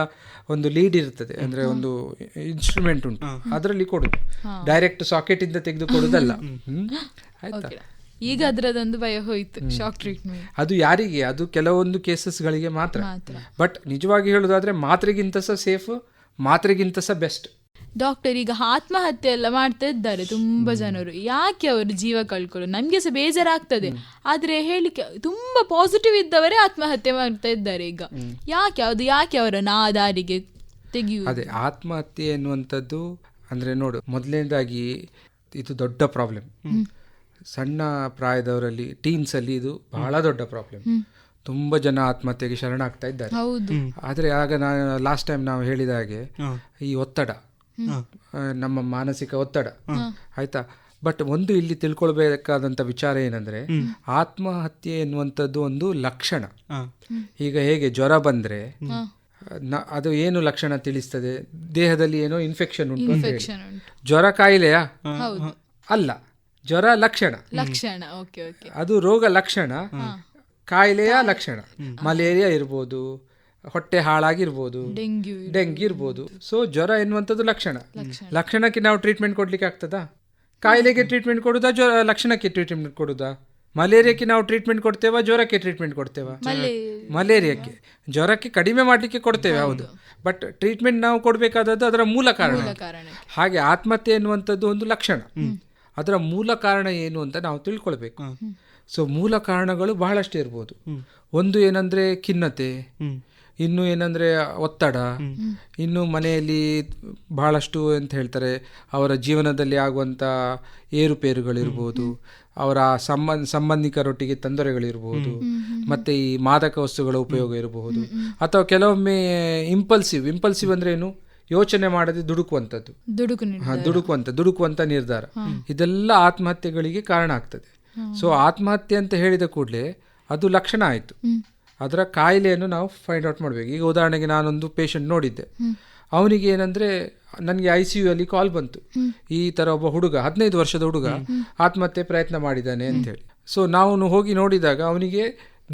ಒಂದು ಲೀಡ್ ಇರ್ತದೆ, ಅಂದರೆ ಒಂದು ಇನ್ಸ್ಟ್ರೂಮೆಂಟ್ ಉಂಟು, ಅದರಲ್ಲಿ ಕೊಡುದು, ಡೈರೆಕ್ಟ್ ಸಾಕೆಟಿಂದ ತೆಗೆದು ಕೊಡುದಲ್ಲ. ಆಯ್ತಾ? ಈಗ ಅದರದೊಂದು ಭಯ ಹೋಯ್ತು, ಶಾಕ್ ಟ್ರೀಟ್ಮೆಂಟ್. ಅದು ಯಾರಿಗೆ? ಅದು ಕೆಲವೊಂದು ಕೇಸಸ್ಗಳಿಗೆ ಮಾತ್ರ. ಬಟ್ ನಿಜವಾಗಿ ಹೇಳೋದಾದ್ರೆ ಮಾತ್ರೆಗಿಂತ ಸಹ ಸೇಫ್, ಮಾತ್ರೆಗಿಂತ ಸಹ ಬೆಸ್ಟ್. ಡಾಕ್ಟರ್, ಈಗ ಆತ್ಮಹತ್ಯೆ ಎಲ್ಲ ಮಾಡ್ತಾ ಇದ್ದಾರೆ ತುಂಬಾ ಜನರು. ಯಾಕೆ ಅವರು ಜೀವ ಕಳ್ಕೊಳ್ಳೋದು? ನಮ್ಗೆ ಸಹ ಬೇಜಾರಾಗ್ತದೆ, ಆದ್ರೆ ಹೇಳಿಕೆ ತುಂಬಾ ಪಾಸಿಟಿವ್ ಇದ್ದವರೇ ಆತ್ಮಹತ್ಯೆ ಮಾಡ್ತಾ ಇದ್ದಾರೆ ಈಗ. ಯಾಕೆ ಅವರನ್ನು ಆ ದಾರಿಗೆ ತೆಗೆಯುವುದು? ಅದೇ ಆತ್ಮಹತ್ಯೆ ಎನ್ನುವಂಥದ್ದು ಅಂದ್ರೆ ನೋಡು, ಮೊದಲನೇದಾಗಿ ಇದು ದೊಡ್ಡ ಪ್ರಾಬ್ಲಮ್. ಸಣ್ಣ ಪ್ರಾಯದವರಲ್ಲಿ, ಟೀನ್ಸ್ ಅಲ್ಲಿ ಇದು ಬಹಳ ದೊಡ್ಡ ಪ್ರಾಬ್ಲಮ್. ತುಂಬಾ ಜನ ಆತ್ಮಹತ್ಯೆಗೆ ಶರಣಾಗ್ತಾ ಇದ್ದಾರೆ. ಆದ್ರೆ ಆಗ ಲಾಸ್ಟ್ ಟೈಮ್ ನಾವು ಹೇಳಿದ ಹಾಗೆ ಈ ಒತ್ತಡ, ನಮ್ಮ ಮಾನಸಿಕ ಒತ್ತಡ, ಆಯ್ತಾ. ಬಟ್ ಒಂದು ಇಲ್ಲಿ ತಿಳ್ಕೊಳ್ಬೇಕಾದಂತ ವಿಚಾರ ಏನಂದ್ರೆ, ಆತ್ಮಹತ್ಯೆ ಎನ್ನುವಂಥದ್ದು ಒಂದು ಲಕ್ಷಣ. ಈಗ ಹೇಗೆ ಜ್ವರ ಬಂದ್ರೆ ಅದು ಏನು ಲಕ್ಷಣ ತಿಳಿಸ್ತದೆ? ದೇಹದಲ್ಲಿ ಏನೋ ಇನ್ಫೆಕ್ಷನ್ ಉಂಟು ಅಂತ ಹೇಳಿ. ಜ್ವರ ಕಾಯಿಲೆಯಾ? ಅಲ್ಲ, ಜ್ವರ ಲಕ್ಷಣ. ಅದು ರೋಗ ಲಕ್ಷಣ, ಕಾಯಿಲೆಯ ಲಕ್ಷಣ. ಮಲೇರಿಯಾ ಇರ್ಬೋದು, ಹೊಟ್ಟೆ ಹಾಳಾಗಿರ್ಬೋದು, ಡೆಂಗ್ಯೂ ಇರ್ಬೋದು. ಸೊ ಜ್ವರ ಎನ್ನುವಂಥದ್ದು ಲಕ್ಷಣಕ್ಕೆ ನಾವು ಟ್ರೀಟ್ಮೆಂಟ್ ಕೊಡ್ಲಿಕ್ಕೆ ಆಗ್ತದಾ? ಕಾಯಿಲೆಗೆ ಟ್ರೀಟ್ಮೆಂಟ್ ಕೊಡುದಾ, ಲಕ್ಷಣಕ್ಕೆ ಟ್ರೀಟ್ಮೆಂಟ್ ಕೊಡುದಾ? ಮಲೇರಿಯಾಕ್ಕೆ ನಾವು ಟ್ರೀಟ್ಮೆಂಟ್ ಕೊಡ್ತೇವಾ, ಜ್ವರಕ್ಕೆ ಟ್ರೀಟ್ಮೆಂಟ್ ಕೊಡ್ತೇವಾ? ಮಲೇರಿಯಾಕ್ಕೆ, ಜ್ವರಕ್ಕೆ ಕಡಿಮೆ ಮಾಡಲಿಕ್ಕೆ ಕೊಡ್ತೇವೆ, ಹೌದು. ಬಟ್ ಟ್ರೀಟ್ಮೆಂಟ್ ನಾವು ಕೊಡಬೇಕಾದದ್ದು ಅದರ ಮೂಲ ಕಾರಣ. ಹಾಗೆ ಆತ್ಮಹತ್ಯೆ ಎನ್ನುವಂಥದ್ದು ಒಂದು ಲಕ್ಷಣ, ಅದರ ಮೂಲ ಕಾರಣ ಏನು ಅಂತ ನಾವು ತಿಳ್ಕೊಳ್ಬೇಕು. ಸೊ ಮೂಲ ಕಾರಣಗಳು ಬಹಳಷ್ಟು ಇರ್ಬೋದು. ಒಂದು ಏನಂದ್ರೆ ಖಿನ್ನತೆ, ಇನ್ನು ಏನಂದ್ರೆ ಒತ್ತಡ, ಇನ್ನು ಮನೆಯಲ್ಲಿ ಬಹಳಷ್ಟು ಅಂತ ಹೇಳ್ತಾರೆ ಅವರ ಜೀವನದಲ್ಲಿ ಆಗುವಂಥ ಏರುಪೇರುಗಳಿರ್ಬೋದು, ಅವರ ಸಂಬಂಧಿಕರೊಟ್ಟಿಗೆ ತೊಂದರೆಗಳಿರ್ಬೋದು, ಮತ್ತು ಈ ಮಾದಕ ವಸ್ತುಗಳ ಉಪಯೋಗ ಇರಬಹುದು, ಅಥವಾ ಕೆಲವೊಮ್ಮೆ ಇಂಪಲ್ಸಿವ್ ಅಂದ್ರೆ ಏನು, ಯೋಚನೆ ಮಾಡದೆ ದುಡುಕುವಂತ ನಿರ್ಧಾರ, ಇದೆಲ್ಲ ಆತ್ಮಹತ್ಯೆಗಳಿಗೆ ಕಾರಣ ಆಗ್ತದೆ. ಸೊ ಆತ್ಮಹತ್ಯೆ ಅಂತ ಹೇಳಿದ ಕೂಡಲೇ ಅದು ಲಕ್ಷಣ ಆಯಿತು, ಅದರ ಕಾಯಿಲೆಯನ್ನು ನಾವು ಫೈಂಡ್ ಔಟ್ ಮಾಡಬೇಕು. ಈಗ ಉದಾಹರಣೆಗೆ ನಾನೊಂದು ಪೇಷಂಟ್ ನೋಡಿದ್ದೆ, ಅವನಿಗೆ ಏನಂದ್ರೆ ನನಗೆ ICU ಅಲ್ಲಿ ಕಾಲ್ ಬಂತು, ಈ ಥರ ಒಬ್ಬ ಹುಡುಗ, 15 ವರ್ಷದ ಹುಡುಗ ಆತ್ಮಹತ್ಯೆ ಪ್ರಯತ್ನ ಮಾಡಿದ್ದಾನೆ ಅಂತ ಹೇಳಿ. ಸೊ ನಾವು ಹೋಗಿ ನೋಡಿದಾಗ ಅವನಿಗೆ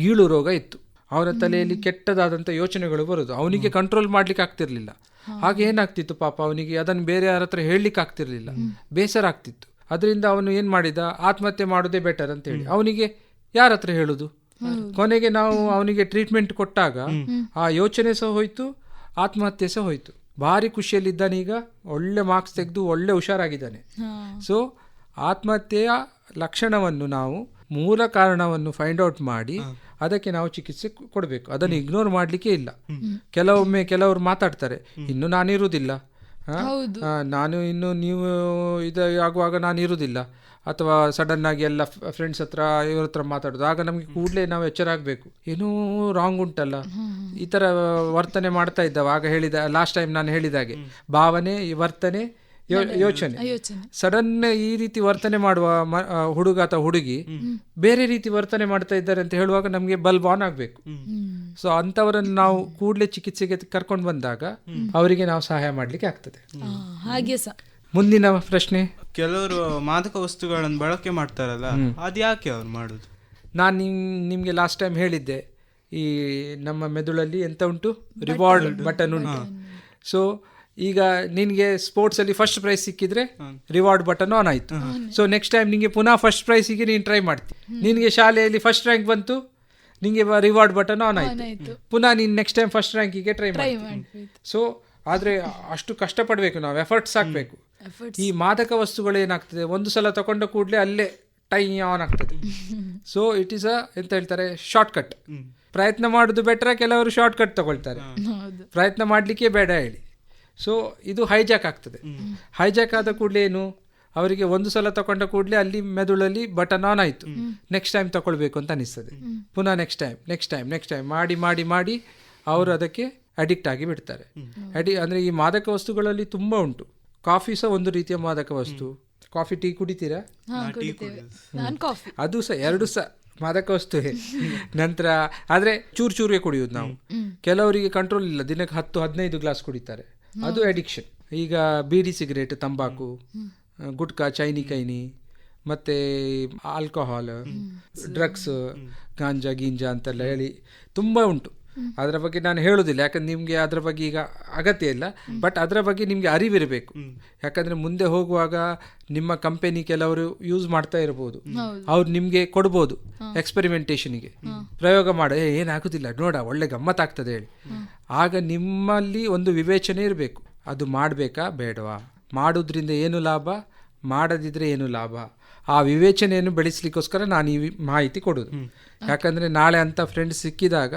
ಗೀಳು ರೋಗ ಇತ್ತು, ಅವನ ತಲೆಯಲ್ಲಿ ಕೆಟ್ಟದಾದಂಥ ಯೋಚನೆಗಳು ಬರೋದು, ಅವನಿಗೆ ಕಂಟ್ರೋಲ್ ಮಾಡ್ಲಿಕ್ಕೆ ಆಗ್ತಿರ್ಲಿಲ್ಲ. ಹಾಗೆ ಏನಾಗ್ತಿತ್ತು ಪಾಪ ಅವನಿಗೆ, ಅದನ್ನು ಬೇರೆ ಯಾರ ಹತ್ರ ಹೇಳಲಿಕ್ಕೆ ಆಗ್ತಿರ್ಲಿಲ್ಲ, ಬೇಸರ ಆಗ್ತಿತ್ತು. ಅದರಿಂದ ಅವನು ಏನು ಮಾಡಿದ, ಆತ್ಮಹತ್ಯೆ ಮಾಡೋದೇ ಬೆಟರ್ ಅಂತ ಹೇಳಿ. ಅವನಿಗೆ ಯಾರ ಹತ್ರ ಹೇಳುದು? ಕೊನೆಗೆ ನಾವು ಅವನಿಗೆ ಟ್ರೀಟ್ಮೆಂಟ್ ಕೊಟ್ಟಾಗ ಆ ಯೋಚನೆ ಸಹ ಹೋಯ್ತು, ಆತ್ಮಹತ್ಯೆ ಸಹ ಹೋಯ್ತು. ಭಾರಿ ಖುಷಿಯಲ್ಲಿದ್ದಾನೆ, ಈಗ ಒಳ್ಳೆ ಮಾರ್ಕ್ಸ್ ತೆಗೆದು ಒಳ್ಳೆ ಹುಷಾರಾಗಿದ್ದಾನೆ. ಸೊ ಆತ್ಮಹತ್ಯೆಯ ಲಕ್ಷಣವನ್ನು ನಾವು, ಮೂಲ ಕಾರಣವನ್ನು ಫೈಂಡ್ ಔಟ್ ಮಾಡಿ ಅದಕ್ಕೆ ನಾವು ಚಿಕಿತ್ಸೆ ಕೊಡಬೇಕು. ಅದನ್ನು ಇಗ್ನೋರ್ ಮಾಡಲಿಕ್ಕೆ ಇಲ್ಲ. ಕೆಲವರು ಮಾತಾಡ್ತಾರೆ, ಇನ್ನು ನಾನಿರುವುದಿಲ್ಲ, ನಾನು ಇನ್ನು ನೀವು ಇದು ಆಗುವಾಗ ನಾನು ಇರುವುದಿಲ್ಲ, ಅಥವಾ ಸಡನ್ ಆಗಿ ಎಲ್ಲ ಫ್ರೆಂಡ್ಸ್ ಹತ್ರ ಇವ್ರ ಹತ್ರ ಮಾತಾಡೋದು. ಆಗ ನಮಗೆ ಕೂಡಲೇ ನಾವು ಎಚ್ಚರ ಆಗಬೇಕು, ಏನೂ ರಾಂಗ್ ಉಂಟಲ್ಲ, ಈ ಥರ ವರ್ತನೆ ಮಾಡ್ತಾ ಇದ್ದಾವೆ. ಆಗ ಲಾಸ್ಟ್ ಟೈಮ್ ನಾನು ಹೇಳಿದಾಗೆ, ಭಾವನೆ, ವರ್ತನೆ, ಯೋಚನೆ. ಸಡನ್ ಈ ರೀತಿ ವರ್ತನೆ ಮಾಡುವ ಹುಡುಗ ಅಥವಾ ಹುಡುಗಿ ಬೇರೆ ರೀತಿ ವರ್ತನೆ ಮಾಡ್ತಾ ಇದ್ದಾರೆ ಅಂತ ಹೇಳುವಾಗ ನಮಗೆ ಬಲ್ಬ್ ಆನ್ ಆಗಬೇಕು. ಸೊ ಅಂಥವರನ್ನು ನಾವು ಕೂಡಲೇ ಚಿಕಿತ್ಸೆಗೆ ಕರ್ಕೊಂಡು ಬಂದಾಗ ಅವರಿಗೆ ನಾವು ಸಹಾಯ ಮಾಡಲಿಕ್ಕೆ ಆಗ್ತದೆ. ಹಾಗೆ ಮುಂದಿನ ಪ್ರಶ್ನೆ, ಕೆಲವರು ಮಾದಕ ವಸ್ತುಗಳನ್ನು ಬಳಕೆ ಮಾಡ್ತಾರಲ್ಲ, ಅದು ಯಾಕೆ ಅವ್ರು ಮಾಡೋದು? ನಾನು ನಿಮಗೆ ಲಾಸ್ಟ್ ಟೈಮ್ ಹೇಳಿದ್ದೆ, ಈ ನಮ್ಮ ಮೆದುಳಲ್ಲಿ ಎಂತ ಉಂಟು, ರಿವಾರ್ಡ್ ಬಟನ್ ಉಂಟು. ಸೊ ಈಗ ನಿನಗೆ ಸ್ಪೋರ್ಟ್ಸಲ್ಲಿ ಫಸ್ಟ್ ಪ್ರೈಸ್ ಸಿಕ್ಕಿದ್ರೆ ರಿವಾರ್ಡ್ ಬಟನ್ ಆನ್ ಆಯಿತು. ಸೊ ನೆಕ್ಸ್ಟ್ ಟೈಮ್ ನಿಮಗೆ ಪುನಃ ಫಸ್ಟ್ ಪ್ರೈಸಿಗೆ ನೀನು ಟ್ರೈ ಮಾಡ್ತಿ. ನಿನಗೆ ಶಾಲೆಯಲ್ಲಿ ಫಸ್ಟ್ ರ್ಯಾಂಕ್ ಬಂತು, ನಿಮಗೆ ರಿವಾರ್ಡ್ ಬಟನ್ ಆನ್ ಆಯಿತು, ಪುನಃ ನೀನು ನೆಕ್ಸ್ಟ್ ಟೈಮ್ ಫಸ್ಟ್ ರ್ಯಾಂಕಿಗೆ ಟ್ರೈ ಮಾಡ್ತಿ. ಸೊ ಆದರೆ ಅಷ್ಟು ಕಷ್ಟಪಡಬೇಕು ನಾವು, ಎಫರ್ಟ್ಸ್ ಹಾಕಬೇಕು. ಈ ಮಾದಕ ವಸ್ತುಗಳು ಏನಾಗ್ತದೆ, ಒಂದು ಸಲ ತಗೊಂಡ ಕೂಡಲೇ ಅಲ್ಲೇ ಟೈ ಆನ್ ಆಗ್ತದೆ. ಸೊ ಇಟ್ ಈಸ್ ಎಂತ ಹೇಳ್ತಾರೆ, ಶಾರ್ಟ್ ಕಟ್. ಪ್ರಯತ್ನ ಮಾಡೋದು ಬೆಟರ್, ಕೆಲವರು ಶಾರ್ಟ್ ಕಟ್ ತಗೊಳ್ತಾರೆ, ಪ್ರಯತ್ನ ಮಾಡಲಿಕ್ಕೆ ಬೇಡ ಹೇಳಿ. ಸೊ ಇದು ಹೈಜಾಕ್ ಆಗ್ತದೆ. ಹೈಜಾಕ್ ಆದ ಕೂಡಲೇ ಏನು, ಅವರಿಗೆ ಒಂದು ಸಲ ತಗೊಂಡ ಕೂಡಲೇ ಅಲ್ಲಿ ಮೆದುಳಲ್ಲಿ ಬಟನ್ ಆನ್ ಆಯಿತು, ನೆಕ್ಸ್ಟ್ ಟೈಮ್ ತಗೊಳ್ಬೇಕು ಅಂತ ಅನಿಸ್ತದೆ. ಪುನಃ ನೆಕ್ಸ್ಟ್ ಟೈಮ್ ಮಾಡಿ ಅವರು ಅದಕ್ಕೆ ಅಡಿಕ್ಟ್ ಆಗಿ ಬಿಡ್ತಾರೆ. ಅಂದರೆ ಈ ಮಾದಕ ವಸ್ತುಗಳಲ್ಲಿ ತುಂಬ ಉಂಟು. ಕಾಫಿ ಸಹ ಒಂದು ರೀತಿಯ ಮಾದಕ ವಸ್ತು. ಕಾಫಿ ಟೀ ಕುಡಿತೀರಾ? ನಾನು ಕಾಫಿ ಅದು ಸಹ ಎರಡು ಸಹ ಮಾದಕ ವಸ್ತುವೇ. ನಂತರ ಆದರೆ ಚೂರಿಗೆ ಕುಡಿಯೋದು ನಾವು. ಕೆಲವರಿಗೆ ಕಂಟ್ರೋಲ್ ಇಲ್ಲ, ದಿನಕ್ಕೆ 10-15 ಗ್ಲಾಸ್ ಕುಡಿತಾರೆ, ಅದು ಅಡಿಕ್ಷನ್. ಈಗ ಬೀಡಿ, ಸಿಗರೇಟ್, ತಂಬಾಕು, ಗುಟ್ಕಾ, ಚೈನಿ ಮತ್ತು ಆಲ್ಕೋಹಾಲ್, ಡ್ರಗ್ಸ್, ಗಾಂಜಾ ಗೀಂಜಾ ಅಂತೆಲ್ಲ ಹೇಳಿ ತುಂಬ ಉಂಟು. ಅದರ ಬಗ್ಗೆ ನಾನು ಹೇಳೋದಿಲ್ಲ, ಯಾಕಂದ್ರೆ ನಿಮಗೆ ಅದರ ಬಗ್ಗೆ ಈಗ ಅಗತ್ಯ ಇಲ್ಲ. ಬಟ್ ಅದರ ಬಗ್ಗೆ ನಿಮಗೆ ಅರಿವಿರಬೇಕು. ಯಾಕಂದರೆ ಮುಂದೆ ಹೋಗುವಾಗ ನಿಮ್ಮ ಕಂಪೆನಿ ಕೆಲವರು ಯೂಸ್ ಮಾಡ್ತಾ ಇರ್ಬೋದು, ಅವ್ರು ನಿಮಗೆ ಕೊಡ್ಬೋದು ಎಕ್ಸ್ಪೆರಿಮೆಂಟೇಷನ್ಗೆ, ಪ್ರಯೋಗ ಮಾಡ, ಏನಾಗೋದಿಲ್ಲ ನೋಡ, ಒಳ್ಳೆ ಗಮ್ಮತ್ತಾಗ್ತದೆ ಹೇಳಿ. ಆಗ ನಿಮ್ಮಲ್ಲಿ ಒಂದು ವಿವೇಚನೆ ಇರಬೇಕು, ಅದು ಮಾಡಬೇಕಾ ಬೇಡವಾ, ಮಾಡೋದ್ರಿಂದ ಏನು ಲಾಭ, ಮಾಡದಿದ್ರೆ ಏನು ಲಾಭ. ಆ ವಿವೇಚನೆಯನ್ನು ಬೆಳೆಸಲಿಕ್ಕೋಸ್ಕರ ನಾನು ಈ ಮಾಹಿತಿ ಕೊಡೋದು. ಯಾಕಂದರೆ ನಾಳೆ ಅಂಥ ಫ್ರೆಂಡ್ಸ್ ಸಿಕ್ಕಿದಾಗ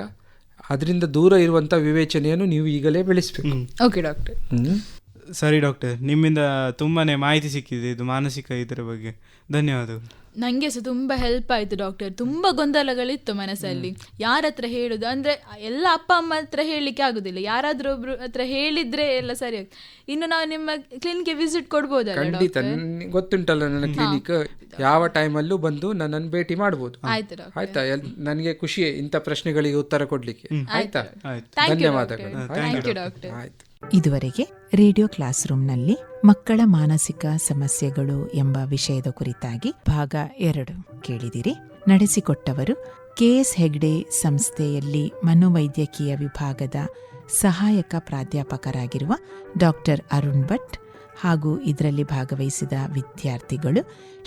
ಅದರಿಂದ ದೂರ ಇರುವಂಥ ವಿವೇಚನೆಯನ್ನು ನೀವು ಈಗಲೇ ಬೆಳೆಸಬೇಕು. Okay doctor. ಸರಿ ಡಾಕ್ಟರ್, ನಿಮ್ಮಿಂದ ತುಂಬಾ ಮಾಹಿತಿ ಸಿಕ್ಕಿದೆ ಇದು ಮಾನಸಿಕ ಇದರ ಬಗ್ಗೆ. ಧನ್ಯವಾದಗಳು. ನನಗೆ ಸಹ ತುಂಬ ಹೆಲ್ಪ್ ಆಯಿತು ಡಾಕ್ಟರ್. ತುಂಬ ಗೊಂದಲಗಳಿತ್ತು ಮನಸ್ಸಲ್ಲಿ, ಯಾರ ಹತ್ರ ಹೇಳೋದು ಅಂದರೆ ಎಲ್ಲ ಅಪ್ಪ ಅಮ್ಮ ಹತ್ರ ಹೇಳಲಿಕ್ಕೆ ಆಗೋದಿಲ್ಲ, ಯಾರಾದರೂ ಒಬ್ರು ಹತ್ರ ಹೇಳಿದರೆ ಎಲ್ಲ ಸರಿ ಆಗ್ತದೆ. ಇನ್ನು ನಾವು ನಿಮ್ಮ ಕ್ಲಿನಿಕ್ಗೆ ವಿಸಿಟ್ ಕೊಡ್ಬೋದಲ್ಲ? ಖಂಡಿತ, ಗೊತ್ತುಂಟಲ್ಲ ನನ್ನ ಕ್ಲಿನಿಕ್, ಯಾವ ಟೈಮಲ್ಲೂ ಬಂದು ನನ್ನನ್ನು ಭೇಟಿ ಮಾಡ್ಬೋದು. ಆಯ್ತು ಡಾಕ್ಟರ್. ಆಯ್ತಾ? ನನಗೆ ಖುಷಿಯೇ ಇಂಥ ಪ್ರಶ್ನೆಗಳಿಗೆ ಉತ್ತರ ಕೊಡಲಿಕ್ಕೆ. ಆಯ್ತಾ? ಧನ್ಯವಾದಗಳು. Thank you doctor. ಆಯ್ತು. ಇದುವರೆಗೆ ರೇಡಿಯೋ ಕ್ಲಾಸ್ ರೂಮ್ನಲ್ಲಿ ಮಕ್ಕಳ ಮಾನಸಿಕ ಸಮಸ್ಯೆಗಳು ಎಂಬ ವಿಷಯದ ಕುರಿತಾಗಿ ಭಾಗ 2 ಕೇಳಿದಿರಿ. ನಡೆಸಿಕೊಟ್ಟವರು KS ಹೆಗ್ಡೆ ಸಂಸ್ಥೆಯಲ್ಲಿ ಮನೋವೈದ್ಯಕೀಯ ವಿಭಾಗದ ಸಹಾಯಕ ಪ್ರಾಧ್ಯಾಪಕರಾಗಿರುವ ಡಾಕ್ಟರ್ ಅರುಣ್ ಭಟ್ ಹಾಗೂ ಇದರಲ್ಲಿ ಭಾಗವಹಿಸಿದ ವಿದ್ಯಾರ್ಥಿಗಳು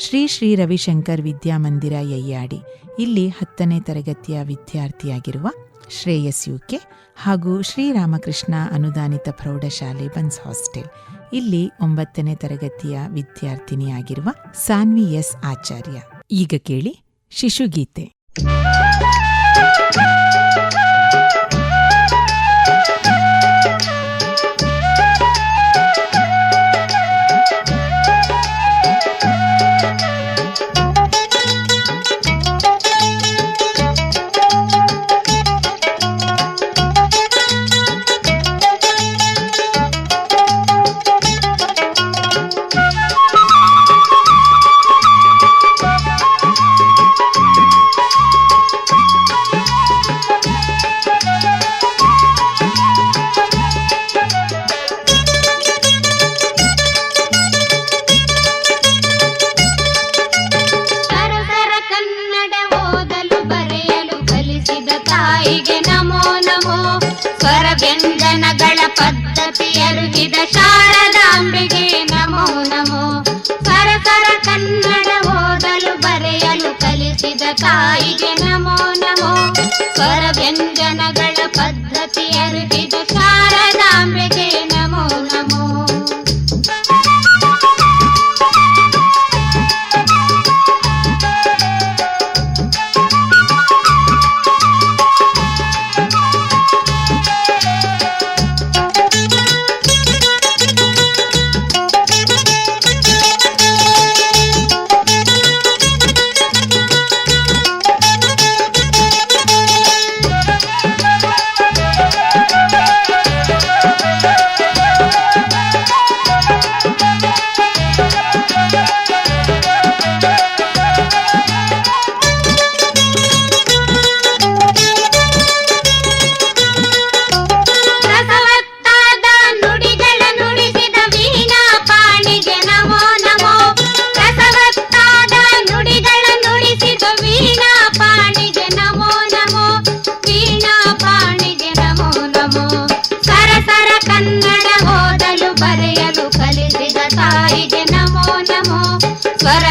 ಶ್ರೀ ರವಿಶಂಕರ್ ವಿದ್ಯಾಮಂದಿರ ಯಯ್ಯಾಡಿ, ಇಲ್ಲಿ 10ನೇ ತರಗತಿಯ ವಿದ್ಯಾರ್ಥಿಯಾಗಿರುವ ಶ್ರೇಯಸ್ UK ಹಾಗೂ ಶ್ರೀರಾಮಕೃಷ್ಣ ಅನುದಾನಿತ ಪ್ರೌಢಶಾಲೆ ಬನ್ಸ್ ಹಾಸ್ಟೆಲ್, ಇಲ್ಲಿ 9ನೇ ತರಗತಿಯ ವಿದ್ಯಾರ್ಥಿನಿಯಾಗಿರುವ ಸಾನ್ವಿ S ಆಚಾರ್ಯ. ಈಗ ಕೇಳಿ ಶಿಶುಗೀತೆ. ವ್ಯಂಜನಗಳ ಪದ್ಧತಿ ಅರುಗಿದ ಶಾರದಾಂಬೆಗೆ ನಮೋ ನಮೋ. ಸರಸರ ಕನ್ನಡ ಓದಲು ಬರೆಯಲು ಕಲಿಸಿದ ತಾಯಿಗೆ ನಮೋ ನಮೋ. ಸ್ವರ ವ್ಯಂಜನಗಳ ಪದ್ಧತಿ ಅರುಗಿದ ಶಾರದಾಂಬೆಗೆ ನಮೋ ನಮೋ.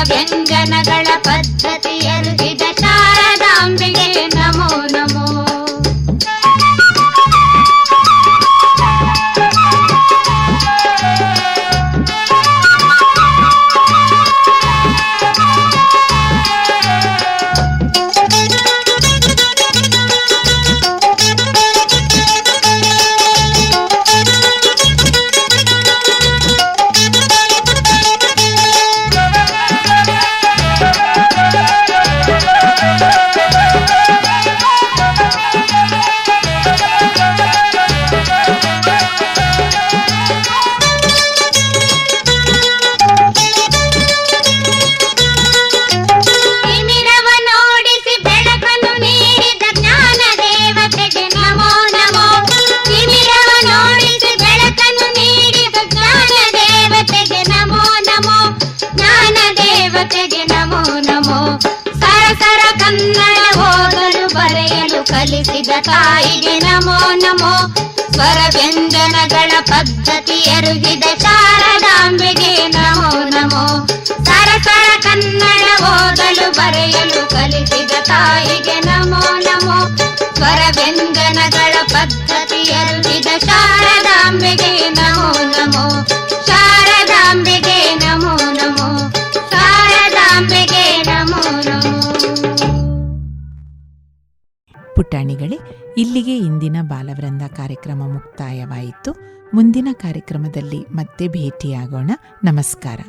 ವ್ಯಂಜನಗಳ ಪದ್ಧತಿ ಅರುಗಿದ ಶಾರದಾಂಬೆಗೆ ನಮೋ ನಮೋ. ಕಲಿಸಿದ ತಾಯಿಗೆ ನಮೋ ನಮೋ. ಸ್ವರ ವ್ಯಂಜನಗಳ ಪದ್ಧತಿ ಎರುಗಿದ ಶಾರದಾಂಬೆಗೆ ನಮೋ ನಮೋ. ಸರಸರ ಕನ್ನಡ ಓದಲು ಬರೆಯಲು ಕಲಿಸಿದ ತಾಯಿಗೆ ನಮೋ ನಮೋ. ಸ್ವರ ವ್ಯಂಜನಗಳ ಪದ್ಧತಿ ಎರುಗಿದ ಶಾರದಾಂಬೆಗೆ ನಮೋ ನಮೋ. ಶಾರದಾಂಬೆಗೆ ನಮೋ ನಮೋ. ಶಾರದಾಂಬೆಗೆ ನಮೋ ನಮೋ. ಪುಟಾಣಿಗಳೇ, ಇಲ್ಲಿಗೆ ಇಂದಿನ ಬಾಲವೃಂದ ಕಾರ್ಯಕ್ರಮ ಮುಕ್ತಾಯವಾಯಿತು. ಮುಂದಿನ ಕಾರ್ಯಕ್ರಮದಲ್ಲಿ ಮತ್ತೆ ಭೇಟಿಯಾಗೋಣ. ನಮಸ್ಕಾರ.